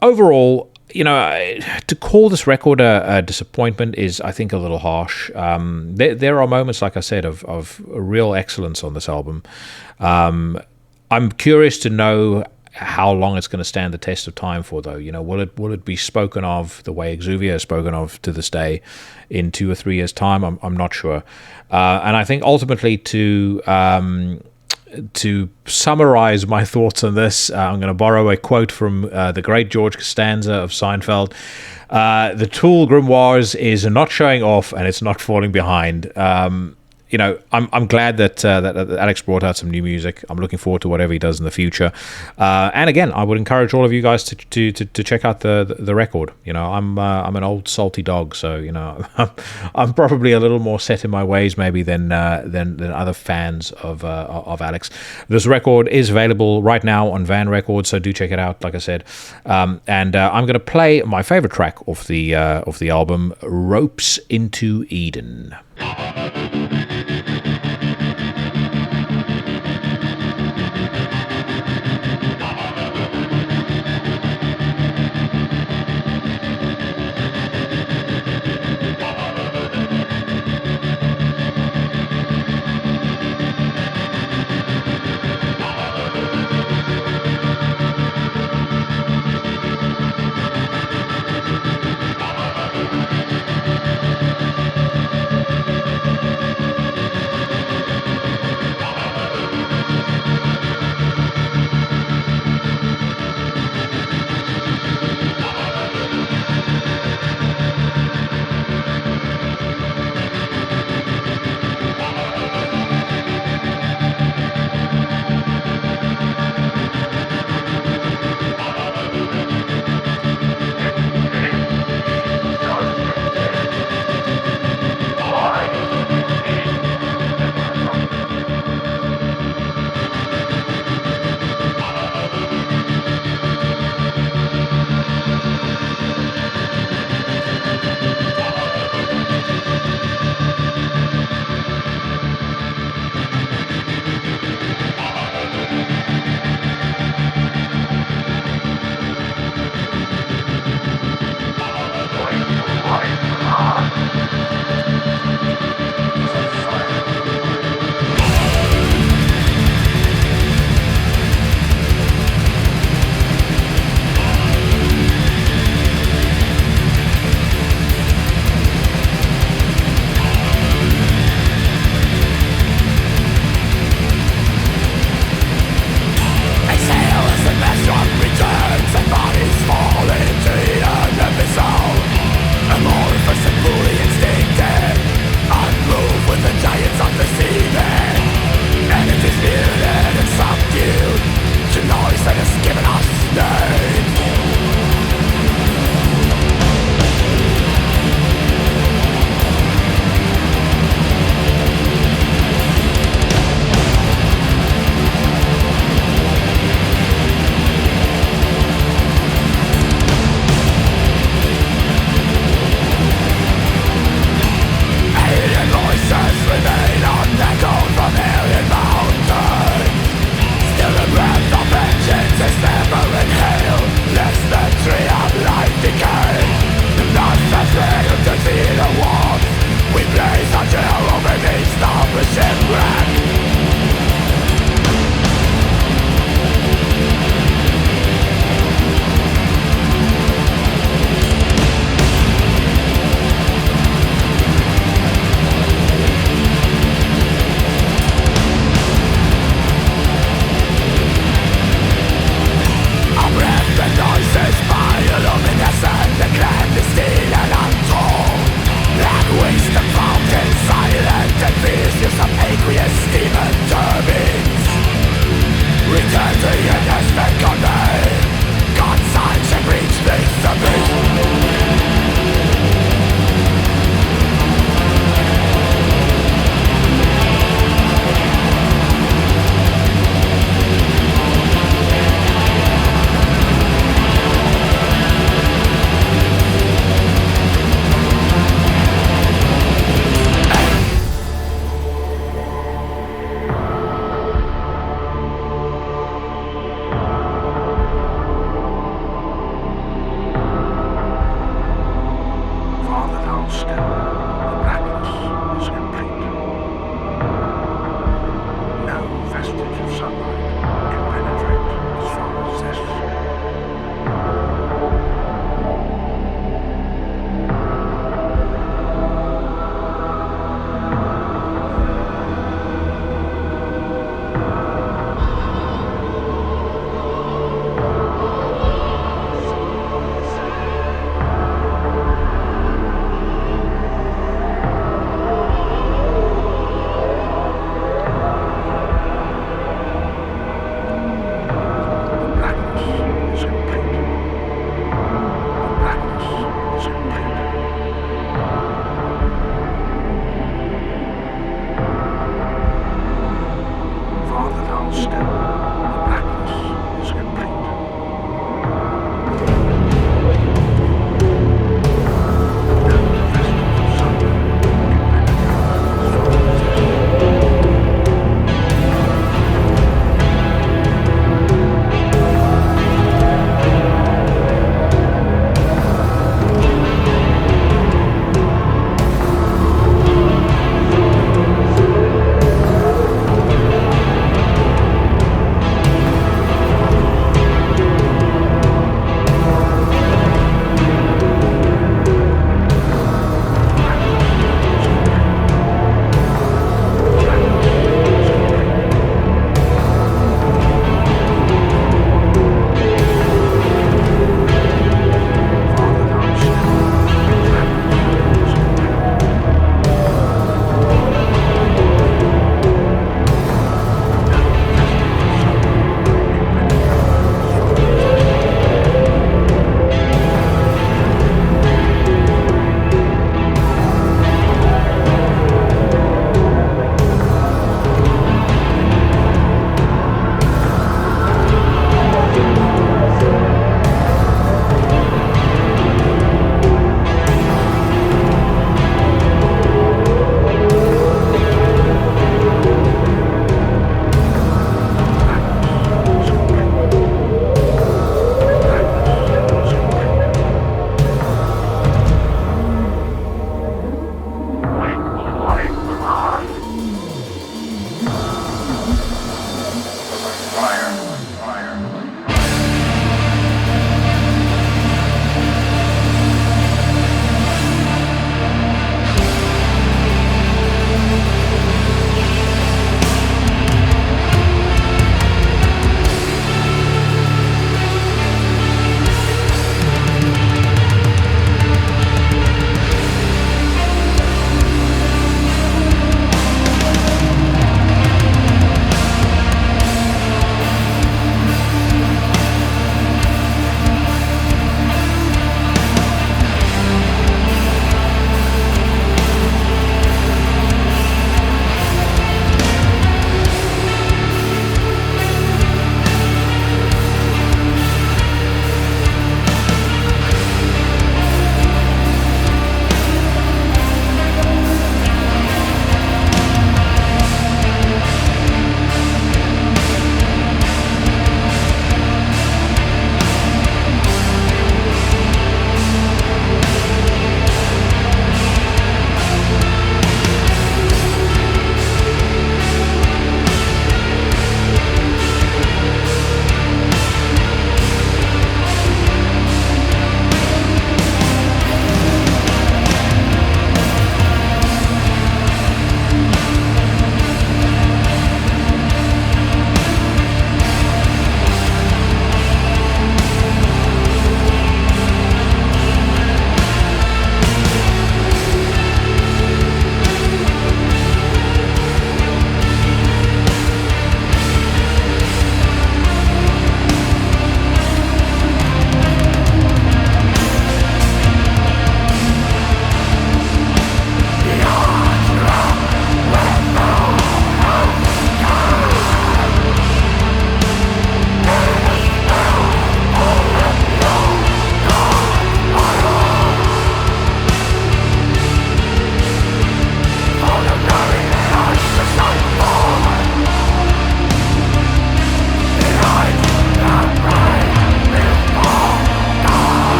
overall, to call this record a disappointment is, I think, a little harsh. There are moments, like I said, of real excellence on this album. I'm curious to know how long it's going to stand the test of time for, though. Will it be spoken of the way Exuvia is spoken of to this day in 2 or 3 years' time? I'm not sure. And I think ultimately to summarize my thoughts on this, I'm going to borrow a quote from the great George Costanza of Seinfeld. The Tool Grimoires is not showing off, and it's not falling behind. I'm glad that Alex brought out some new music. I'm looking forward to whatever he does in the future. And again, I would encourage all of you guys to check out the record. I'm an old salty dog, so I'm probably a little more set in my ways maybe than other fans of Alex. This record is available right now on Van Records, so do check it out. Like I said, and I'm going to play my favorite track off the album, "Ropes into Eden."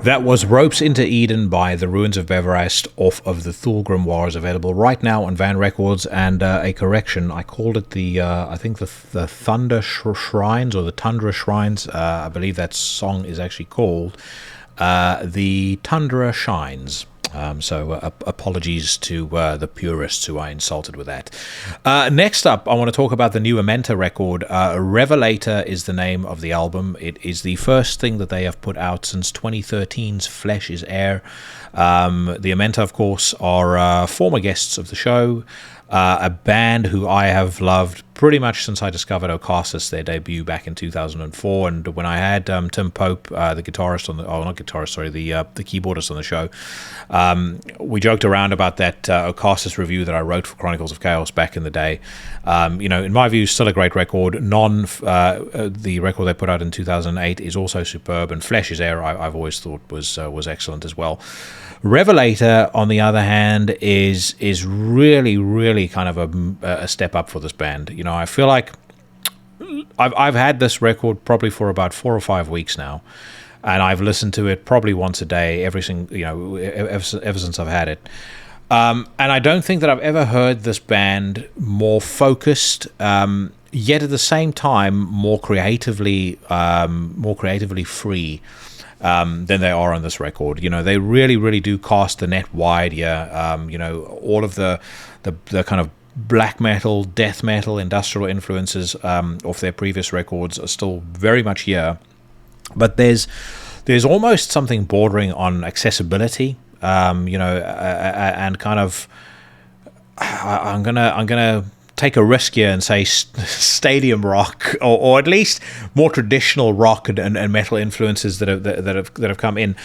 That was Ropes into Eden by The Ruins of Beverast off of the Thule Grimoires, available right now on Van Records. And a correction, I called it I think the Thunder Shrines, or the Tundra Shrines. I believe that song is actually called The Tundra Shines. So apologies to the purists who I insulted with that. Next up, I want to talk about the new Amenta record. Revelator is the name of the album. It is the first thing that they have put out since 2013's Flesh is Air. The Amenta, of course, are former guests of the show. A band who I have loved pretty much since I discovered Ocassus, their debut back in 2004. And when I had Tim Pope, the guitarist the keyboardist on the show, we joked around about that Ocassus review that I wrote for Chronicles of Chaos back in the day. In my view, still a great record. The record they put out in 2008 is also superb, and Flesh is Air I've always thought was excellent as well. Revelator, on the other hand, is really, really kind of a step up for this band. I feel like I've had this record probably for about 4 or 5 weeks now, and I've listened to it probably once a day ever since I've had it. And I don't think that I've ever heard this band more focused, yet at the same time more creatively free than they are on this record. They really, really do cast the net wide here. All of the kind of black metal, death metal, industrial influences off their previous records are still very much here. But there's almost something bordering on accessibility, and kind of I'm gonna take a risk here and say stadium rock, or at least more traditional rock and metal influences that have come in.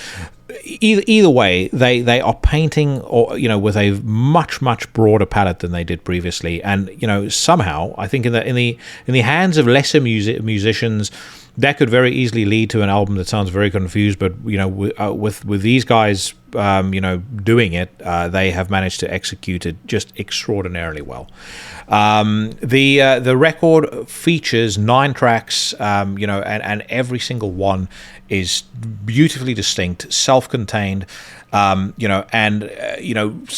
Either way, they are painting, with a much broader palette than they did previously, and somehow I think in the hands of lesser musicians, that could very easily lead to an album that sounds very confused. But with these guys, doing it, they have managed to execute it just extraordinarily well. The record features 9 tracks, and every single one is beautifully distinct, self-contained,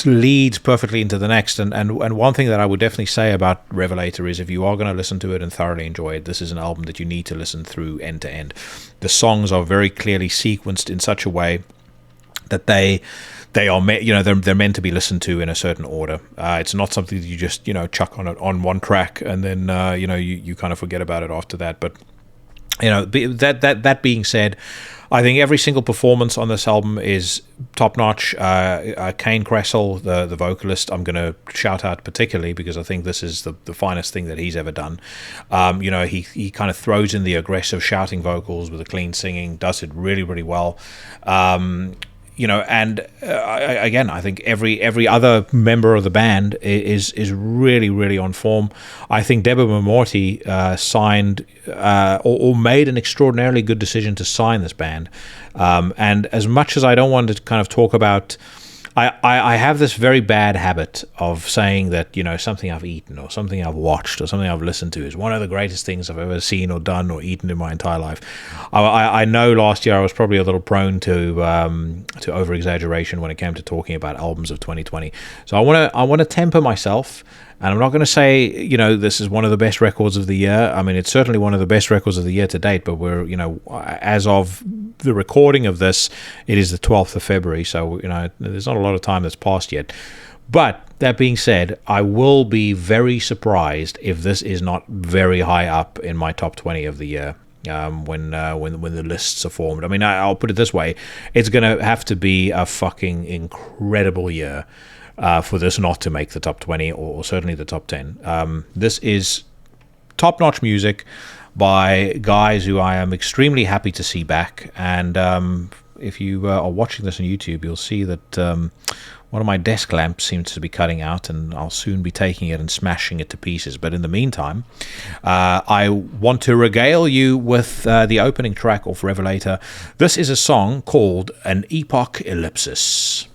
leads perfectly into the next. And one thing that I would definitely say about Revelator is, if you are going to listen to it and thoroughly enjoy it, this is an album that you need to listen through end to end. The songs are very clearly sequenced in such a way that they are they're meant to be listened to in a certain order. It's not something that you just chuck on one track and then you kind of forget about it after that. But that being said, I think every single performance on this album is top notch. Kane Kressel, the vocalist, I'm going to shout out particularly because I think this is the finest thing that he's ever done. He kind of throws in the aggressive shouting vocals with the clean singing, does it really, really well. Again, I think every other member of the band is really, really on form. I think Deborah Morty signed or made an extraordinarily good decision to sign this band. And as much as I don't want to kind of talk about, I have this very bad habit of saying that, something I've eaten or something I've watched or something I've listened to is one of the greatest things I've ever seen or done or eaten in my entire life. I know last year I was probably a little prone to over-exaggeration when it came to talking about albums of 2020. So I want to temper myself. And I'm not going to say, this is one of the best records of the year. I mean, it's certainly one of the best records of the year to date, but we're, as of the recording of this, it is the 12th of February. So, there's not a lot of time that's passed yet. But that being said, I will be very surprised if this is not very high up in my top 20 of the year. When the lists are formed. I mean, I'll put it this way. It's going to have to be a fucking incredible year for this not to make the top 20 or certainly the top 10. This is top-notch music by guys who I am extremely happy to see back. And if you are watching this on YouTube, you'll see that one of my desk lamps seems to be cutting out, and I'll soon be taking it and smashing it to pieces. But in the meantime, I want to regale you with the opening track of Revelator. This is a song called An Epoch Ellipsis.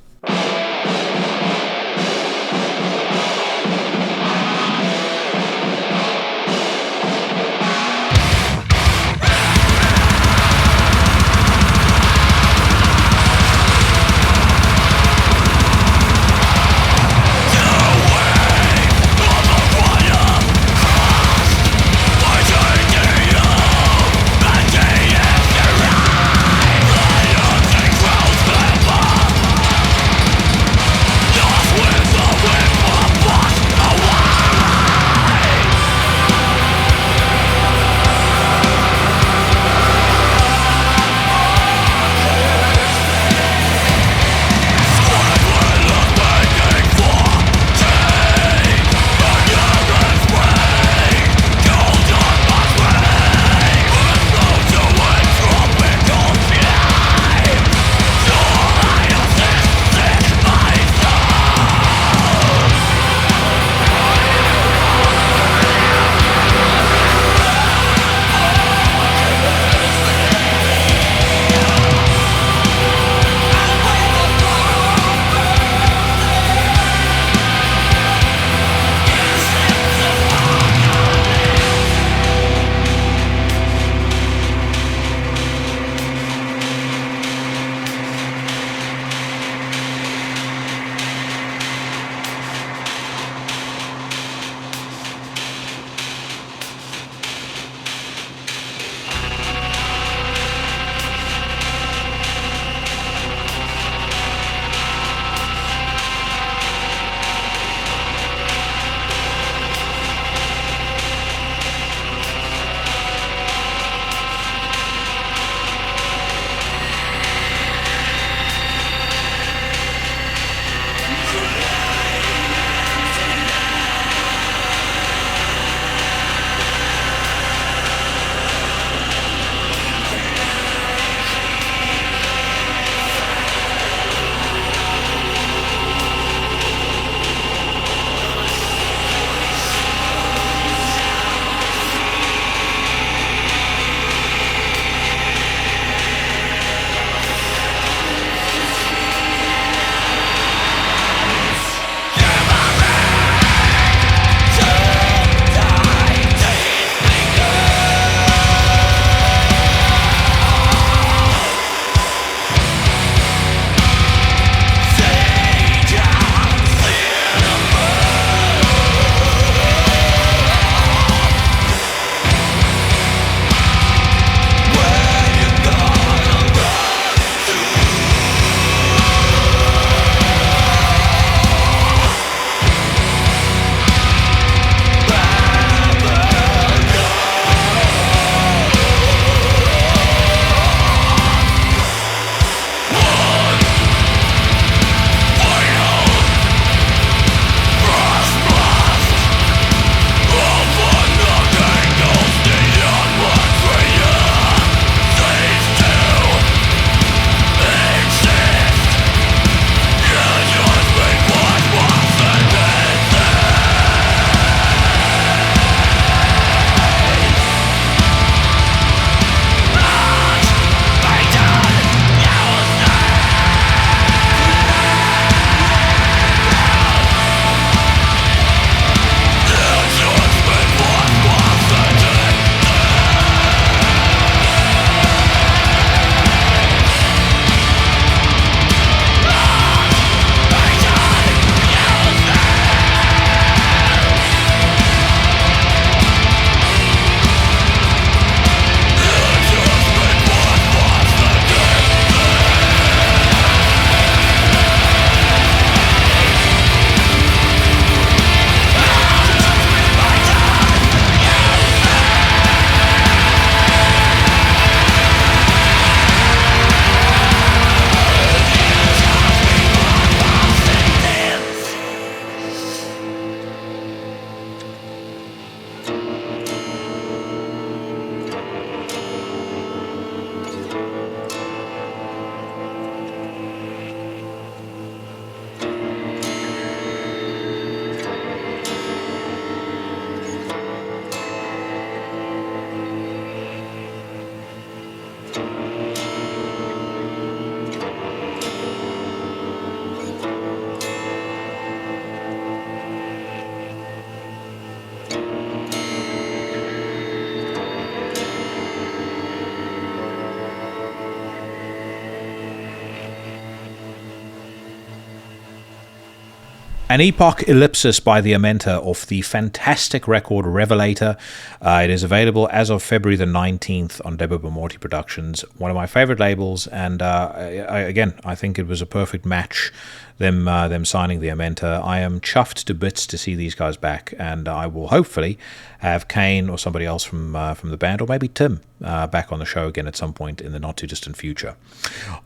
An Epoch Ellipsis by the Amenta off the fantastic record Revelator. It is available as of February the 19th on Debo Bamorti Productions, one of my favorite labels, and I think it was a perfect match, them signing the Amenta. I am chuffed to bits to see these guys back, and I will hopefully have Kane or somebody else from the band, or maybe Tim, back on the show again at some point in the not too distant future.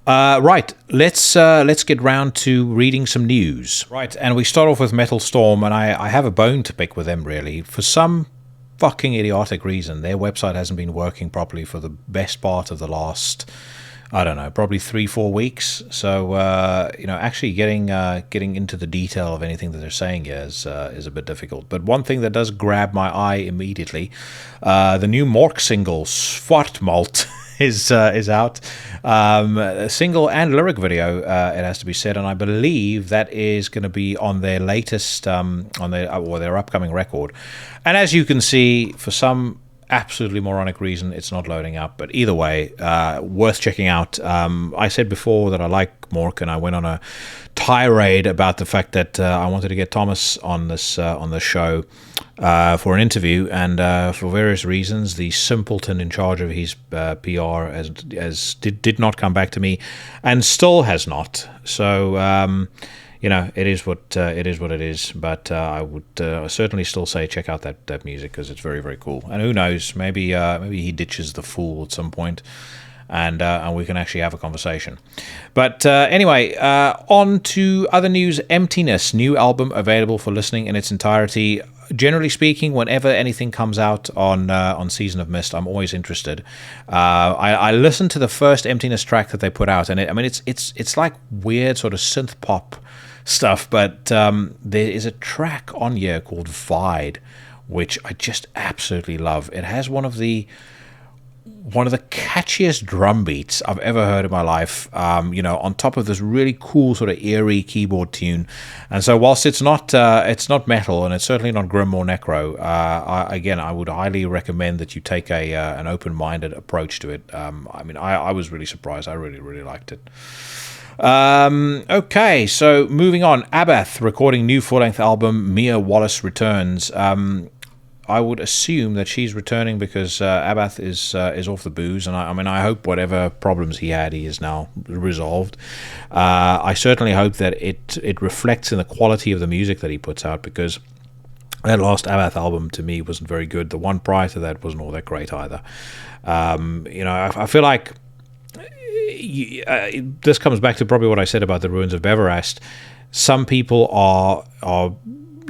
Right, let's get round to reading some news. Right, and we start off with Metal Storm, and I have a bone to pick with them, really. For some fucking idiotic reason, their website hasn't been working properly for the best part of the last, I don't know, probably 3-4 weeks. So actually getting into the detail of anything that they're saying here is a bit difficult. But one thing that does grab my eye immediately, the new Mork single Svartmalt is out. A single and lyric video, it has to be said, and I believe that is going to be on their latest on their upcoming record. And as you can see, for some absolutely moronic reason, it's not loading up, but either way, worth checking out. I said before that I like Mork, and I went on a tirade about the fact that I wanted to get Thomas on the show for an interview, and for various reasons, the simpleton in charge of his PR did not come back to me, and still has not. So it is what it is. But I would certainly still say check out that music, because it's very, very cool. And who knows, maybe he ditches the Fool at some point, and we can actually have a conversation. But anyway, on to other news. Emptiness, new album available for listening in its entirety. Generally speaking, whenever anything comes out on Season of Mist, I'm always interested. I listened to the first Emptiness track that they put out, and it's like weird sort of synth pop stuff, but there is a track on here called Vide, which I just absolutely love. It has one of the catchiest drum beats I've ever heard in my life, on top of this really cool sort of eerie keyboard tune. And so whilst it's not metal, and it's certainly not grim or necro, I would highly recommend that you take an open-minded approach to it. I was really surprised. I really, really liked it. Okay, so moving on. Abath recording new full-length album Mia Wallace Returns. I would assume that she's returning because Abath is off the booze, and I hope whatever problems he had, he is now resolved. I certainly hope that it reflects in the quality of the music that he puts out, because that last Abath album to me wasn't very good. The one prior to that wasn't all that great either. I feel like this comes back to probably what I said about the Ruins of Beverast. Some people are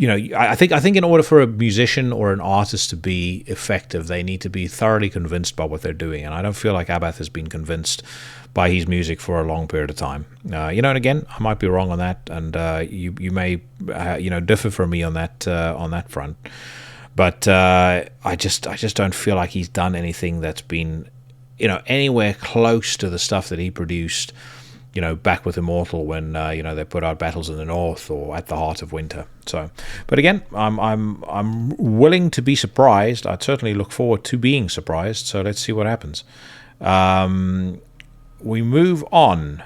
I think in order for a musician or an artist to be effective, they need to be thoroughly convinced by what they're doing, and I don't feel like Abath has been convinced by his music for a long period of time. And again, I might be wrong on that, and you may differ from me on that front, but I just don't feel like he's done anything that's been anywhere close to the stuff that he produced, back with Immortal when they put out Battles in the North or At the Heart of Winter. So, but again, I'm willing to be surprised. I'd certainly look forward to being surprised. So let's see what happens. We move on.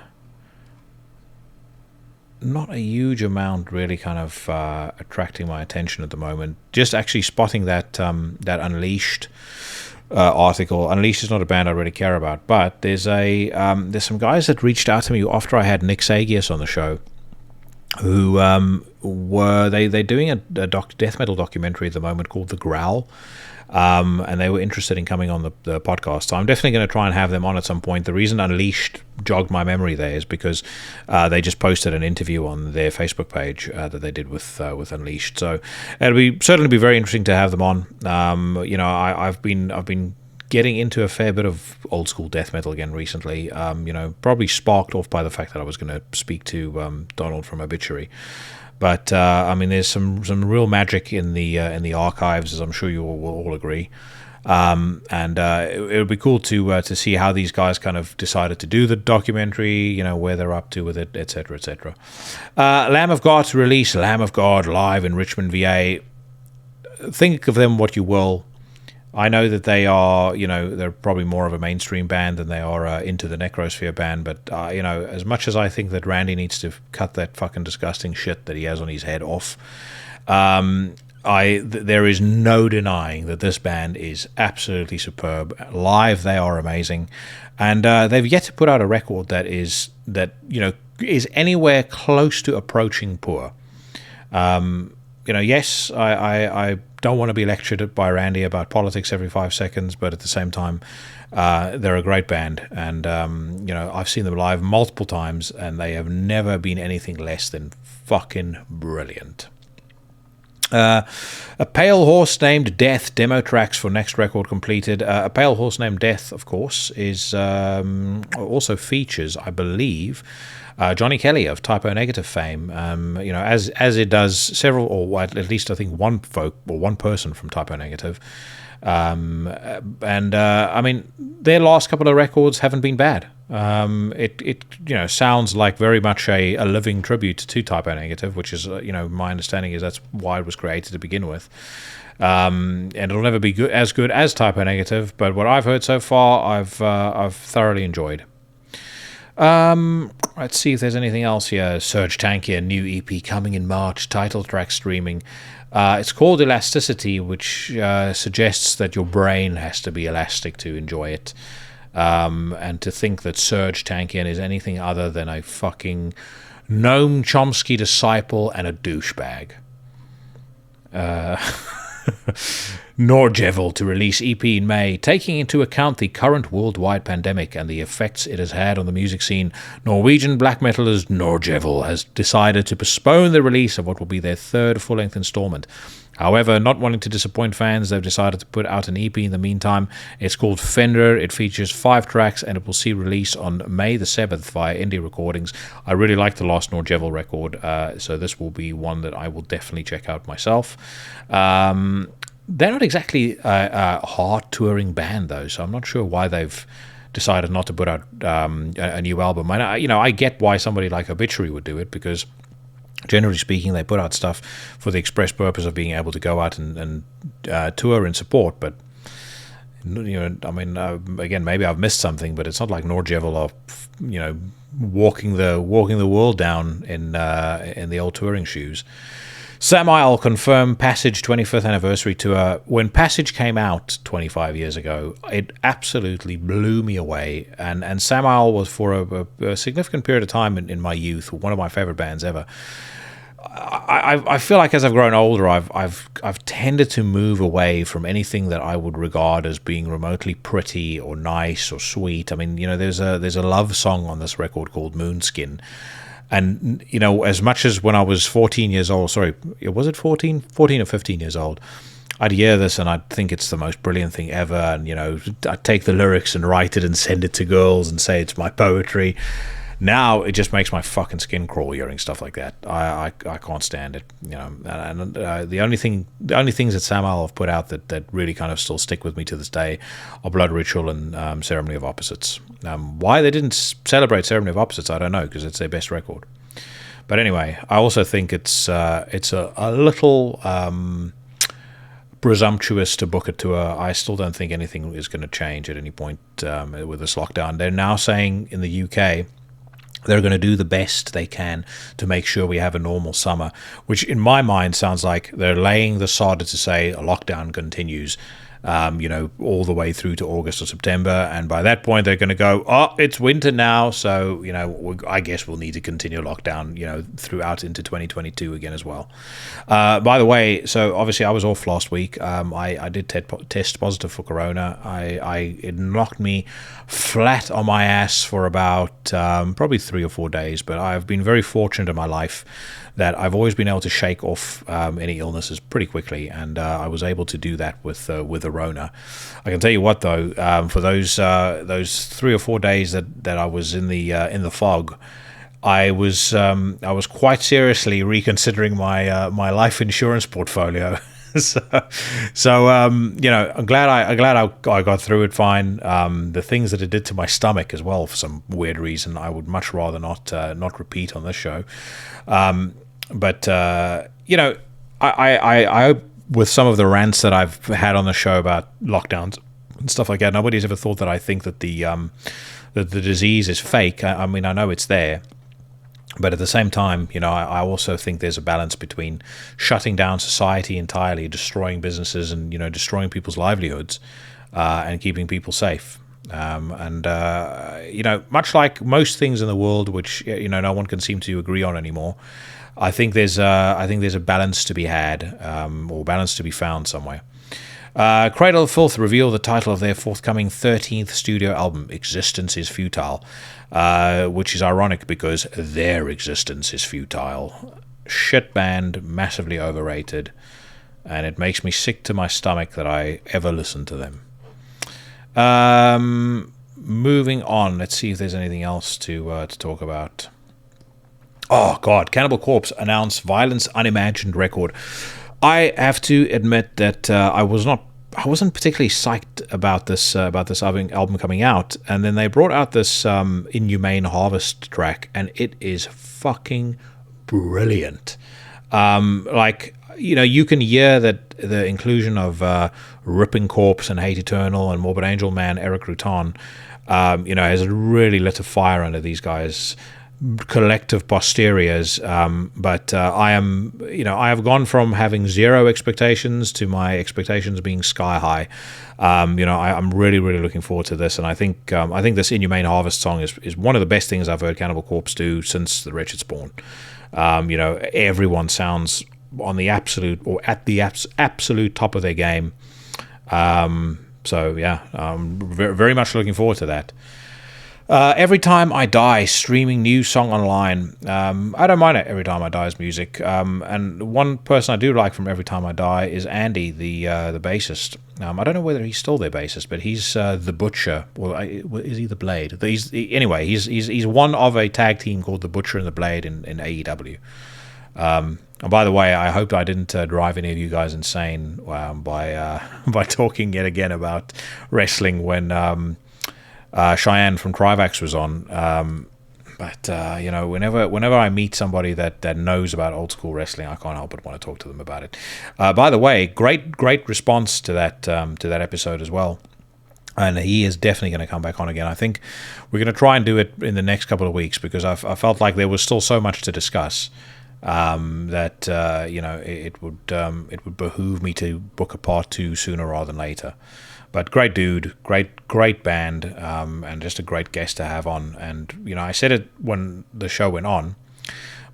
Not a huge amount really kind of attracting my attention at the moment. Just actually spotting that Unleashed article. Unleashed is not a band I really care about, but there's some guys that reached out to me after I had Nick Sagias on the show, who they're doing a death metal documentary at the moment called The Growl, and they were interested in coming on the podcast. So I'm definitely going to try and have them on at some point. The reason Unleashed jogged my memory there is because they just posted an interview on their Facebook page that they did with Unleashed. So it'll certainly be very interesting to have them on. I've been getting into a fair bit of old school death metal again recently. Probably sparked off by the fact that I was going to speak to Donald from Obituary. But there's some real magic in the archives, as I'm sure you will all agree. It would be cool to see how these guys kind of decided to do the documentary, where they're up to with it, etc., etc. Lamb of God to release Lamb of God live in Richmond, VA. Think of them what you will. I know that they are, they're probably more of a mainstream band than they are into the Necrosphere band. But, as much as I think that Randy needs to cut that fucking disgusting shit that he has on his head off, there is no denying that this band is absolutely superb. Live, they are amazing. And they've yet to put out a record that is anywhere close to approaching poor. Yes, I don't want to be lectured by Randy about politics every 5 seconds, but at the same time, they're a great band, and I've seen them live multiple times, and they have never been anything less than fucking brilliant. A Pale Horse Named Death demo tracks for next record completed. A Pale Horse Named Death, of course, is also features, I believe, Johnny Kelly of Typo Negative fame, as it does several, or at least I think one person from Typo Negative. I mean, their last couple of records haven't been bad. It sounds like very much a living tribute to Typo Negative, which is my understanding is that's why it was created to begin with. And it'll never be as good as Typo Negative, but what I've heard so far, I've thoroughly enjoyed. Let's see if there's anything else here. Serge Tankian, new EP coming in March, title track streaming. It's called Elasticity, which suggests that your brain has to be elastic to enjoy it. And to think that Serge Tankian is anything other than a fucking Noam Chomsky disciple and a douchebag. Norgevel to release EP in May. Taking into account the current worldwide pandemic and the effects it has had on the music scene, Norwegian black metalers Norgevel has decided to postpone the release of what will be their third full-length installment. However, not wanting to disappoint fans, they've decided to put out an EP in the meantime. It's called Fender. It features 5 tracks, and it will see release on May the 7th via Indie Recordings. I really like the last Norgevel record, so this will be one that I will definitely check out myself. They're not exactly a hard touring band, though, so I'm not sure why they've decided not to put out a new album. And I get why somebody like Obituary would do it, because generally speaking, they put out stuff for the express purpose of being able to go out and tour and support. But again, maybe I've missed something, but it's not like Norgevel are, walking the world down in the old touring shoes. Sam Isle confirmed Passage 25th anniversary tour. When Passage came out 25 years ago, it absolutely blew me away. And Sam Isle was for a significant period of time in my youth one of my favorite bands ever. I feel like as I've grown older, I've tended to move away from anything that I would regard as being remotely pretty or nice or sweet. I mean, there's a love song on this record called Moonskin. And, as much as when I was 14 years old, sorry, was it 14? 14 or 15 years old, I'd hear this and I'd think it's the most brilliant thing ever. And, I'd take the lyrics and write it and send it to girls and say it's my poetry. Now it just makes my fucking skin crawl hearing stuff like that. I can't stand it, And the only things that Sam Isle have put out that really kind of still stick with me to this day are Blood Ritual and Ceremony of Opposites. Why they didn't celebrate Ceremony of Opposites, I don't know, because it's their best record. But anyway, I also think it's a little presumptuous to book a tour. I still don't think anything is going to change at any point with this lockdown. They're now saying in the UK they're going to do the best they can to make sure we have a normal summer, which in my mind sounds like they're laying the sod to say a lockdown continues, all the way through to August or September. And by that point, they're going to go, it's winter now. So, I guess we'll need to continue lockdown, throughout into 2022 again as well. By the way, so obviously I was off last week. I did test positive for Corona. It knocked me flat on my ass for about probably 3 or 4 days. But I've been very fortunate in my life that I've always been able to shake off any illnesses pretty quickly, and I was able to do that with the Rona. I can tell you what, though, for those 3 or 4 days that I was in the fog, I was quite seriously reconsidering my life insurance portfolio. So I'm glad I got through it fine. The things that it did to my stomach as well, for some weird reason, I would much rather not repeat on this show. I with some of the rants that I've had on the show about lockdowns and stuff like that, nobody's ever thought that I think that the disease is fake. I mean, I know it's there, but at the same time, I also think there's a balance between shutting down society entirely, destroying businesses, and destroying people's livelihoods, and keeping people safe. Much like most things in the world, which no one can seem to agree on anymore, I think there's a balance to be had, or balance to be found somewhere. Cradle of Filth reveal the title of their forthcoming 13th studio album, Existence is Futile, which is ironic because their existence is futile. Shit band, massively overrated, and it makes me sick to my stomach that I ever listened to them. Moving on, let's see if there's anything else to talk about. Oh God, Cannibal Corpse announced Violence Unimagined record. I have to admit that I wasn't particularly psyched about this album coming out, and then they brought out this Inhumane Harvest track, and it is fucking brilliant. You can hear that the inclusion of Ripping Corpse and Hate Eternal and Morbid Angel Man Eric Rutan, has really lit a fire under these guys' collective posteriors, but I have gone from having zero expectations to my expectations being sky high. I'm really looking forward to this, and I think this Inhumane Harvest song is one of the best things I've heard Cannibal Corpse do since The Wretched Spawn. Everyone sounds on the absolute or at the absolute top of their game. So yeah, I'm very much looking forward to that. Every Time I Die, streaming new song online. I don't mind it, Every Time I Die's music. And one person I do like from Every Time I Die is Andy, the bassist. I don't know whether he's still their bassist, but he's the Butcher, or is he the Blade? He's one of a tag team called the Butcher and the Blade in AEW. And by the way, I hope I didn't drive any of you guys insane by talking yet again about wrestling when Cheyenne from Trivax was on. But whenever I meet somebody that knows about old school wrestling, I can't help but want to talk to them about it. By the way, great response to that episode as well. And he is definitely going to come back on again. I think we're going to try and do it in the next couple of weeks because I felt like there was still so much to discuss. That it would behoove me to book a part 2 sooner rather than later. But great dude, great band, and just a great guest to have on. And I said it when the show went on,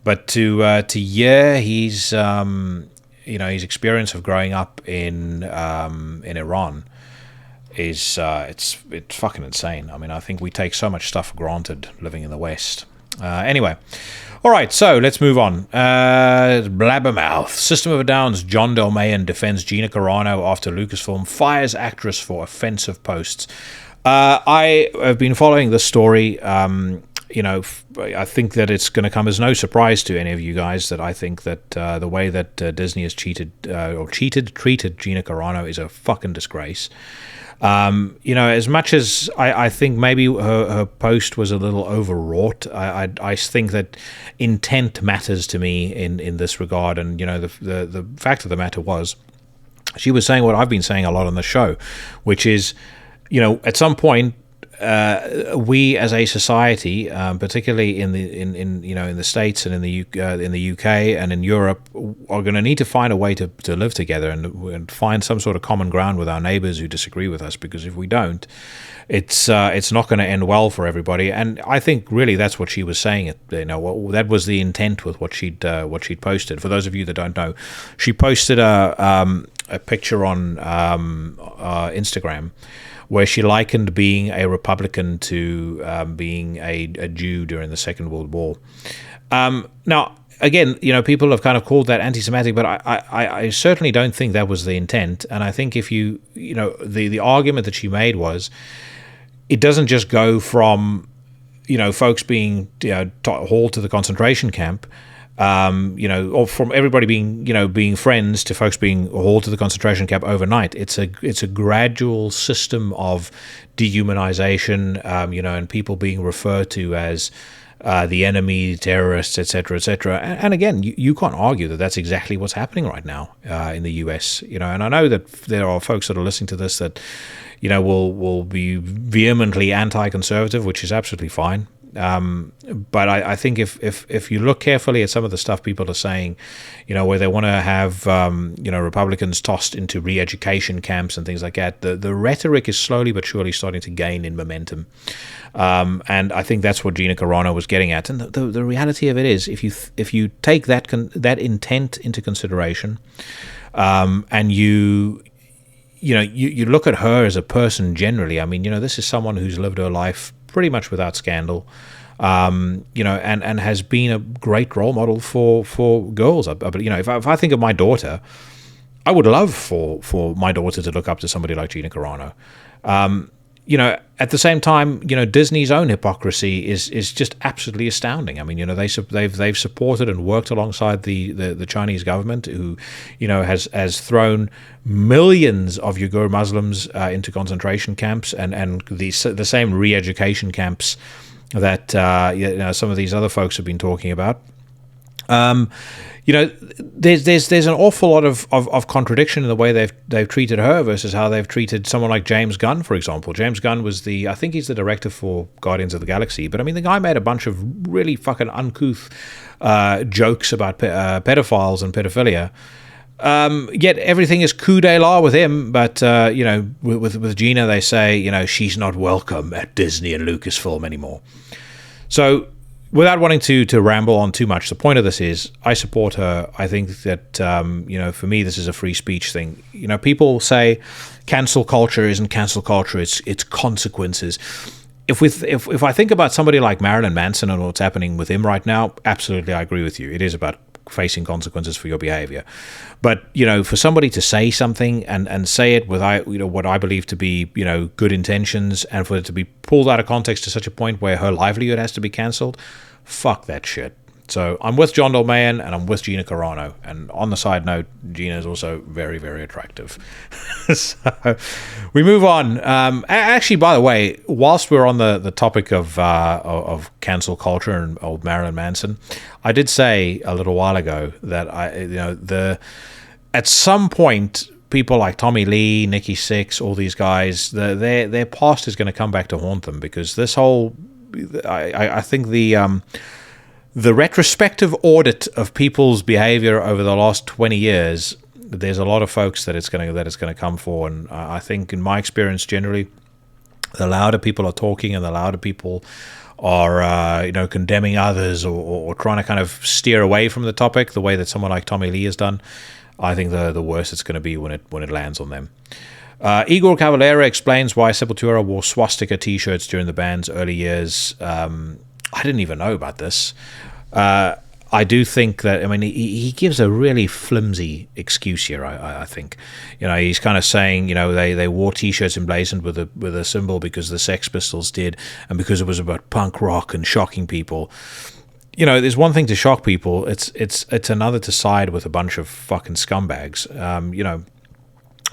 but to hear his his experience of growing up in Iran is it's fucking insane. I mean, I think we take so much stuff for granted living in the West. Anyway. All right, so let's move on. Blabbermouth. System of a Down's John Del Mayan defends Gina Carano after Lucasfilm fires actress for offensive posts. I have been following this story. I think that it's going to come as no surprise to any of you guys that I think that the way that Disney has treated Gina Carano is a fucking disgrace. As much as I think maybe her post was a little overwrought, I think that intent matters to me in this regard. And, the fact of the matter was, she was saying what I've been saying a lot on the show, which is, at some point, we as a society, particularly in the States and in the UK and in Europe, are going to need to find a way to live together and find some sort of common ground with our neighbors who disagree with us. Because if we don't, it's not going to end well for everybody. And I think really that's what she was saying. That was the intent with what she'd posted. For those of you that don't know, she posted a picture on Instagram, where she likened being a Republican to being a Jew during the Second World War. Now, again, people have kind of called that anti-Semitic, but I certainly don't think that was the intent. And I think if the argument that she made was, it doesn't just go from, folks being hauled to the concentration camp, or from everybody being friends to folks being hauled to the concentration camp overnight. It's a gradual system of dehumanization, and people being referred to as the enemy, terrorists, etc., etc. And again, you can't argue that that's exactly what's happening right now in the US. And I know that there are folks that are listening to this that will be vehemently anti-conservative, which is absolutely fine. But I think if you look carefully at some of the stuff people are saying, where they want to have Republicans tossed into re-education camps and things like that, the rhetoric is slowly but surely starting to gain in momentum, and I think that's what Gina Carano was getting at. And the reality of it is, if you take that intent into consideration, and you look at her as a person generally, I mean, this is someone who's lived her life pretty much without scandal, and has been a great role model for girls. But if I think of my daughter, I would love for my daughter to look up to somebody like Gina Carano. At the same time, Disney's own hypocrisy is just absolutely astounding. I mean, they've supported and worked alongside the Chinese government, who, has thrown millions of Uyghur Muslims into concentration camps and the same re-education camps that some of these other folks have been talking about. There's an awful lot of contradiction in the way they've treated her versus how they've treated someone like James Gunn, for example. James Gunn was I think he's the director for Guardians of the Galaxy, but I mean, the guy made a bunch of really fucking uncouth jokes about pedophiles and pedophilia. Yet everything is coup d'etat with him, but with Gina, they say she's not welcome at Disney and Lucasfilm anymore. So, without wanting to ramble on too much, the point of this is I support her. I think that, for me, this is a free speech thing. People say cancel culture isn't cancel culture, it's consequences. If I think about somebody like Marilyn Manson and what's happening with him right now, absolutely, I agree with you. It is about facing consequences for your behavior. But, for somebody to say something and say it with, what I believe to be, good intentions, and for it to be pulled out of context to such a point where her livelihood has to be cancelled, fuck that shit. So I'm with John Dolmayan and I'm with Gina Carano. And on the side note, Gina is also very, very attractive. So we move on. Actually, by the way, whilst we're on the topic of cancel culture and old Marilyn Manson, I did say a little while ago that at some point, people like Tommy Lee, Nikki Sixx, all these guys, their past is going to come back to haunt them, because this whole, I think the retrospective audit of people's behavior over the last 20 years, there's a lot of folks that it's going to come for. And I think, in my experience, generally, the louder people are talking and the louder people are, condemning others or trying to kind of steer away from the topic, the way that someone like Tommy Lee has done, I think the worse it's going to be when it lands on them. Igor Cavalera explains why Sepultura wore swastika T-shirts during the band's early years. I didn't even know about this. I do think that, I mean, he gives a really flimsy excuse here, I think. He's kind of saying, they wore T-shirts emblazoned with a symbol because the Sex Pistols did, and because it was about punk rock and shocking people. There's one thing to shock people. It's another to side with a bunch of fucking scumbags.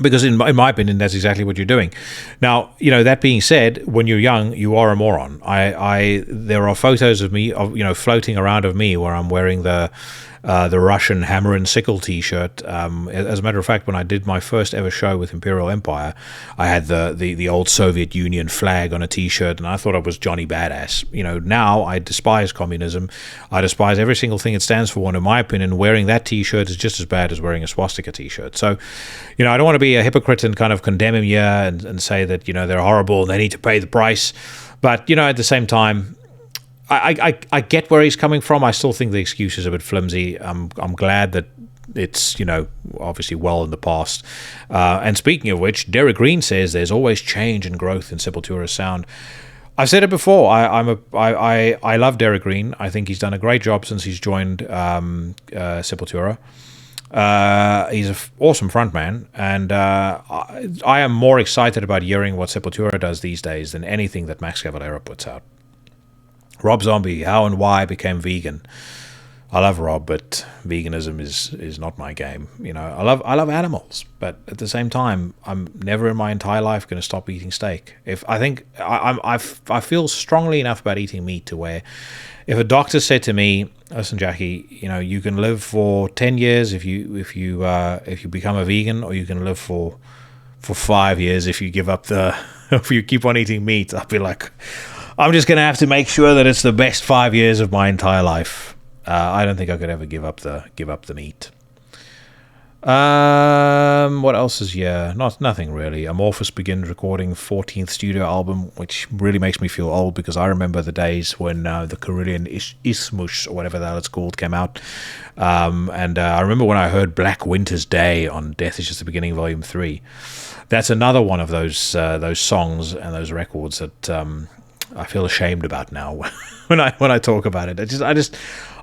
Because in my opinion, that's exactly what you're doing. Now, that being said, when you're young, you are a moron. There are photos of me, floating around of me where I'm wearing the Russian hammer and sickle T-shirt. As a matter of fact, when I did my first ever show with Imperial Empire, I had the old Soviet Union flag on a T-shirt, and I thought I was Johnny Badass. Now I despise communism. I despise every single thing it stands for, and in my opinion, wearing that T-shirt is just as bad as wearing a swastika T-shirt. So, I don't want to be a hypocrite and kind of condemn him here and say that, they're horrible and they need to pay the price. But, at the same time, I get where he's coming from. I still think the excuse is a bit flimsy. I'm glad that it's, obviously well in the past. And speaking of which, Derek Green says there's always change and growth in Sepultura's sound. I've said it before. I love Derek Green. I think he's done a great job since he's joined Sepultura. He's an awesome frontman, and I am more excited about hearing what Sepultura does these days than anything that Max Cavalera puts out. Rob Zombie, how and why became vegan. I love Rob, but veganism is not my game. You know, I love animals, but at the same time, I'm never in my entire life going to stop eating steak. If I think I feel strongly enough about eating meat to where, if a doctor said to me, "Listen, Jackie, you know, you can live for 10 years if you become a vegan, or you can live for 5 years if you give up if you keep on eating meat," I'll be like, I'm just going to have to make sure that it's the best 5 years of my entire life. I don't think I could ever give up the meat. What else is here? Nothing really. Amorphous begins recording 14th studio album, which really makes me feel old because I remember the days when the Carillion Isthmus, or whatever the hell it's called, came out. And I remember when I heard Black Winter's Day on Death Is Just the Beginning, Volume 3. That's another one of those songs and those records that I feel ashamed about now when I talk about it.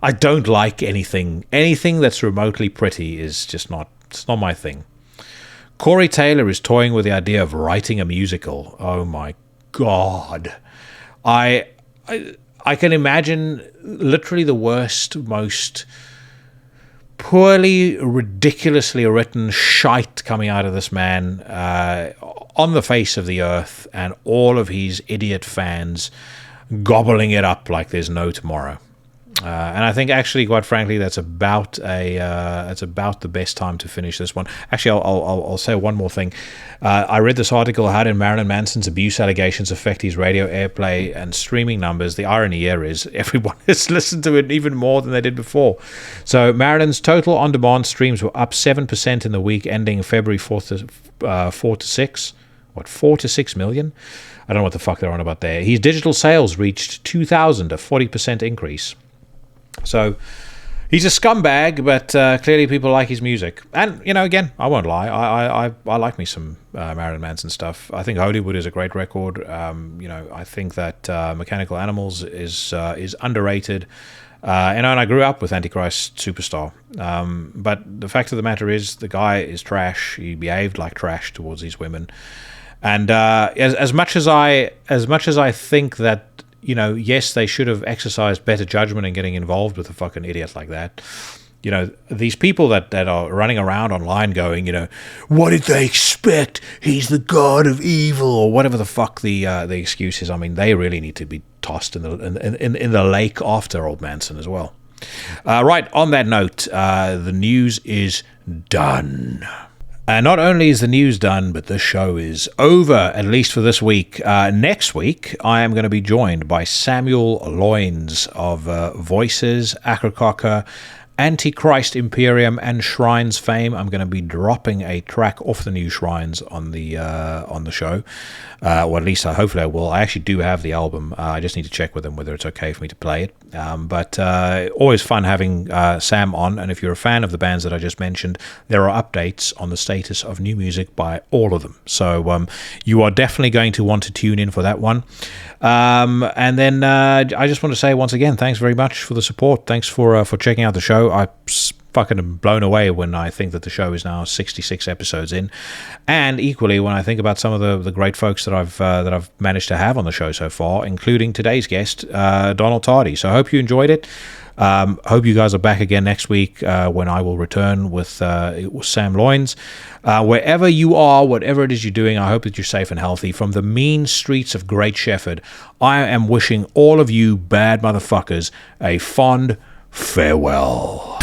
I don't like anything that's remotely pretty. It's not my thing. Corey Taylor is toying with the idea of writing a musical. Oh my god. I can imagine literally the worst, most poorly, ridiculously written shite coming out of this man on the face of the earth, and all of his idiot fans gobbling it up like there's no tomorrow. And I think, actually, quite frankly, that's about the best time to finish this one. Actually, I'll say one more thing. I read this article, How Did Marilyn Manson's Abuse Allegations Affect His Radio Airplay and Streaming Numbers? The irony here is everyone has listened to it even more than they did before. So Marilyn's total on-demand streams were up 7% in the week ending February 4 to 6. What, 4 to 6 million? I don't know what the fuck they're on about there. His digital sales reached 2,000, a 40% increase. So he's a scumbag, but clearly people like his music. And, you know, again, I won't lie. I like me some Marilyn Manson stuff. I think Hollywood is a great record. You know, I think that Mechanical Animals is underrated. And I grew up with Antichrist Superstar. But the fact of the matter is, the guy is trash. He behaved like trash towards these women. And as much as I think that, you know, yes, they should have exercised better judgment in getting involved with a fucking idiot like that. You know, these people that are running around online going, you know, what did they expect? He's the god of evil, or whatever the fuck the excuse is. I mean, they really need to be tossed in the lake after old Manson as well. Right, on that note, the news is done. Not only is the news done, but the show is over, at least for this week. Next week, I am going to be joined by Samuel Loynes of Voices, Akrakoka, Antichrist Imperium, and Shrines fame. I'm going to be dropping a track off the new Shrines on the show. Or at least hopefully I will. I actually do have the album. I just need to check with them whether it's okay for me to play it. But always fun having Sam on. And if you're a fan of the bands that I just mentioned, there are updates on the status of new music by all of them. So you are definitely going to want to tune in for that one. And then I just want to say once again, thanks very much for the support. Thanks for checking out the show. I fucking am blown away when I think that the show is now 66 episodes in, and equally when I think about some of the great folks that I've managed to have on the show so far, including today's guest, Donald Tardy. So I hope you enjoyed it. Hope you guys are back again next week when I will return with Sam Loynes. Wherever you are, whatever it is you're doing, I hope that you're safe and healthy. From the mean streets of Great Shefford, I am wishing all of you bad motherfuckers a fond farewell.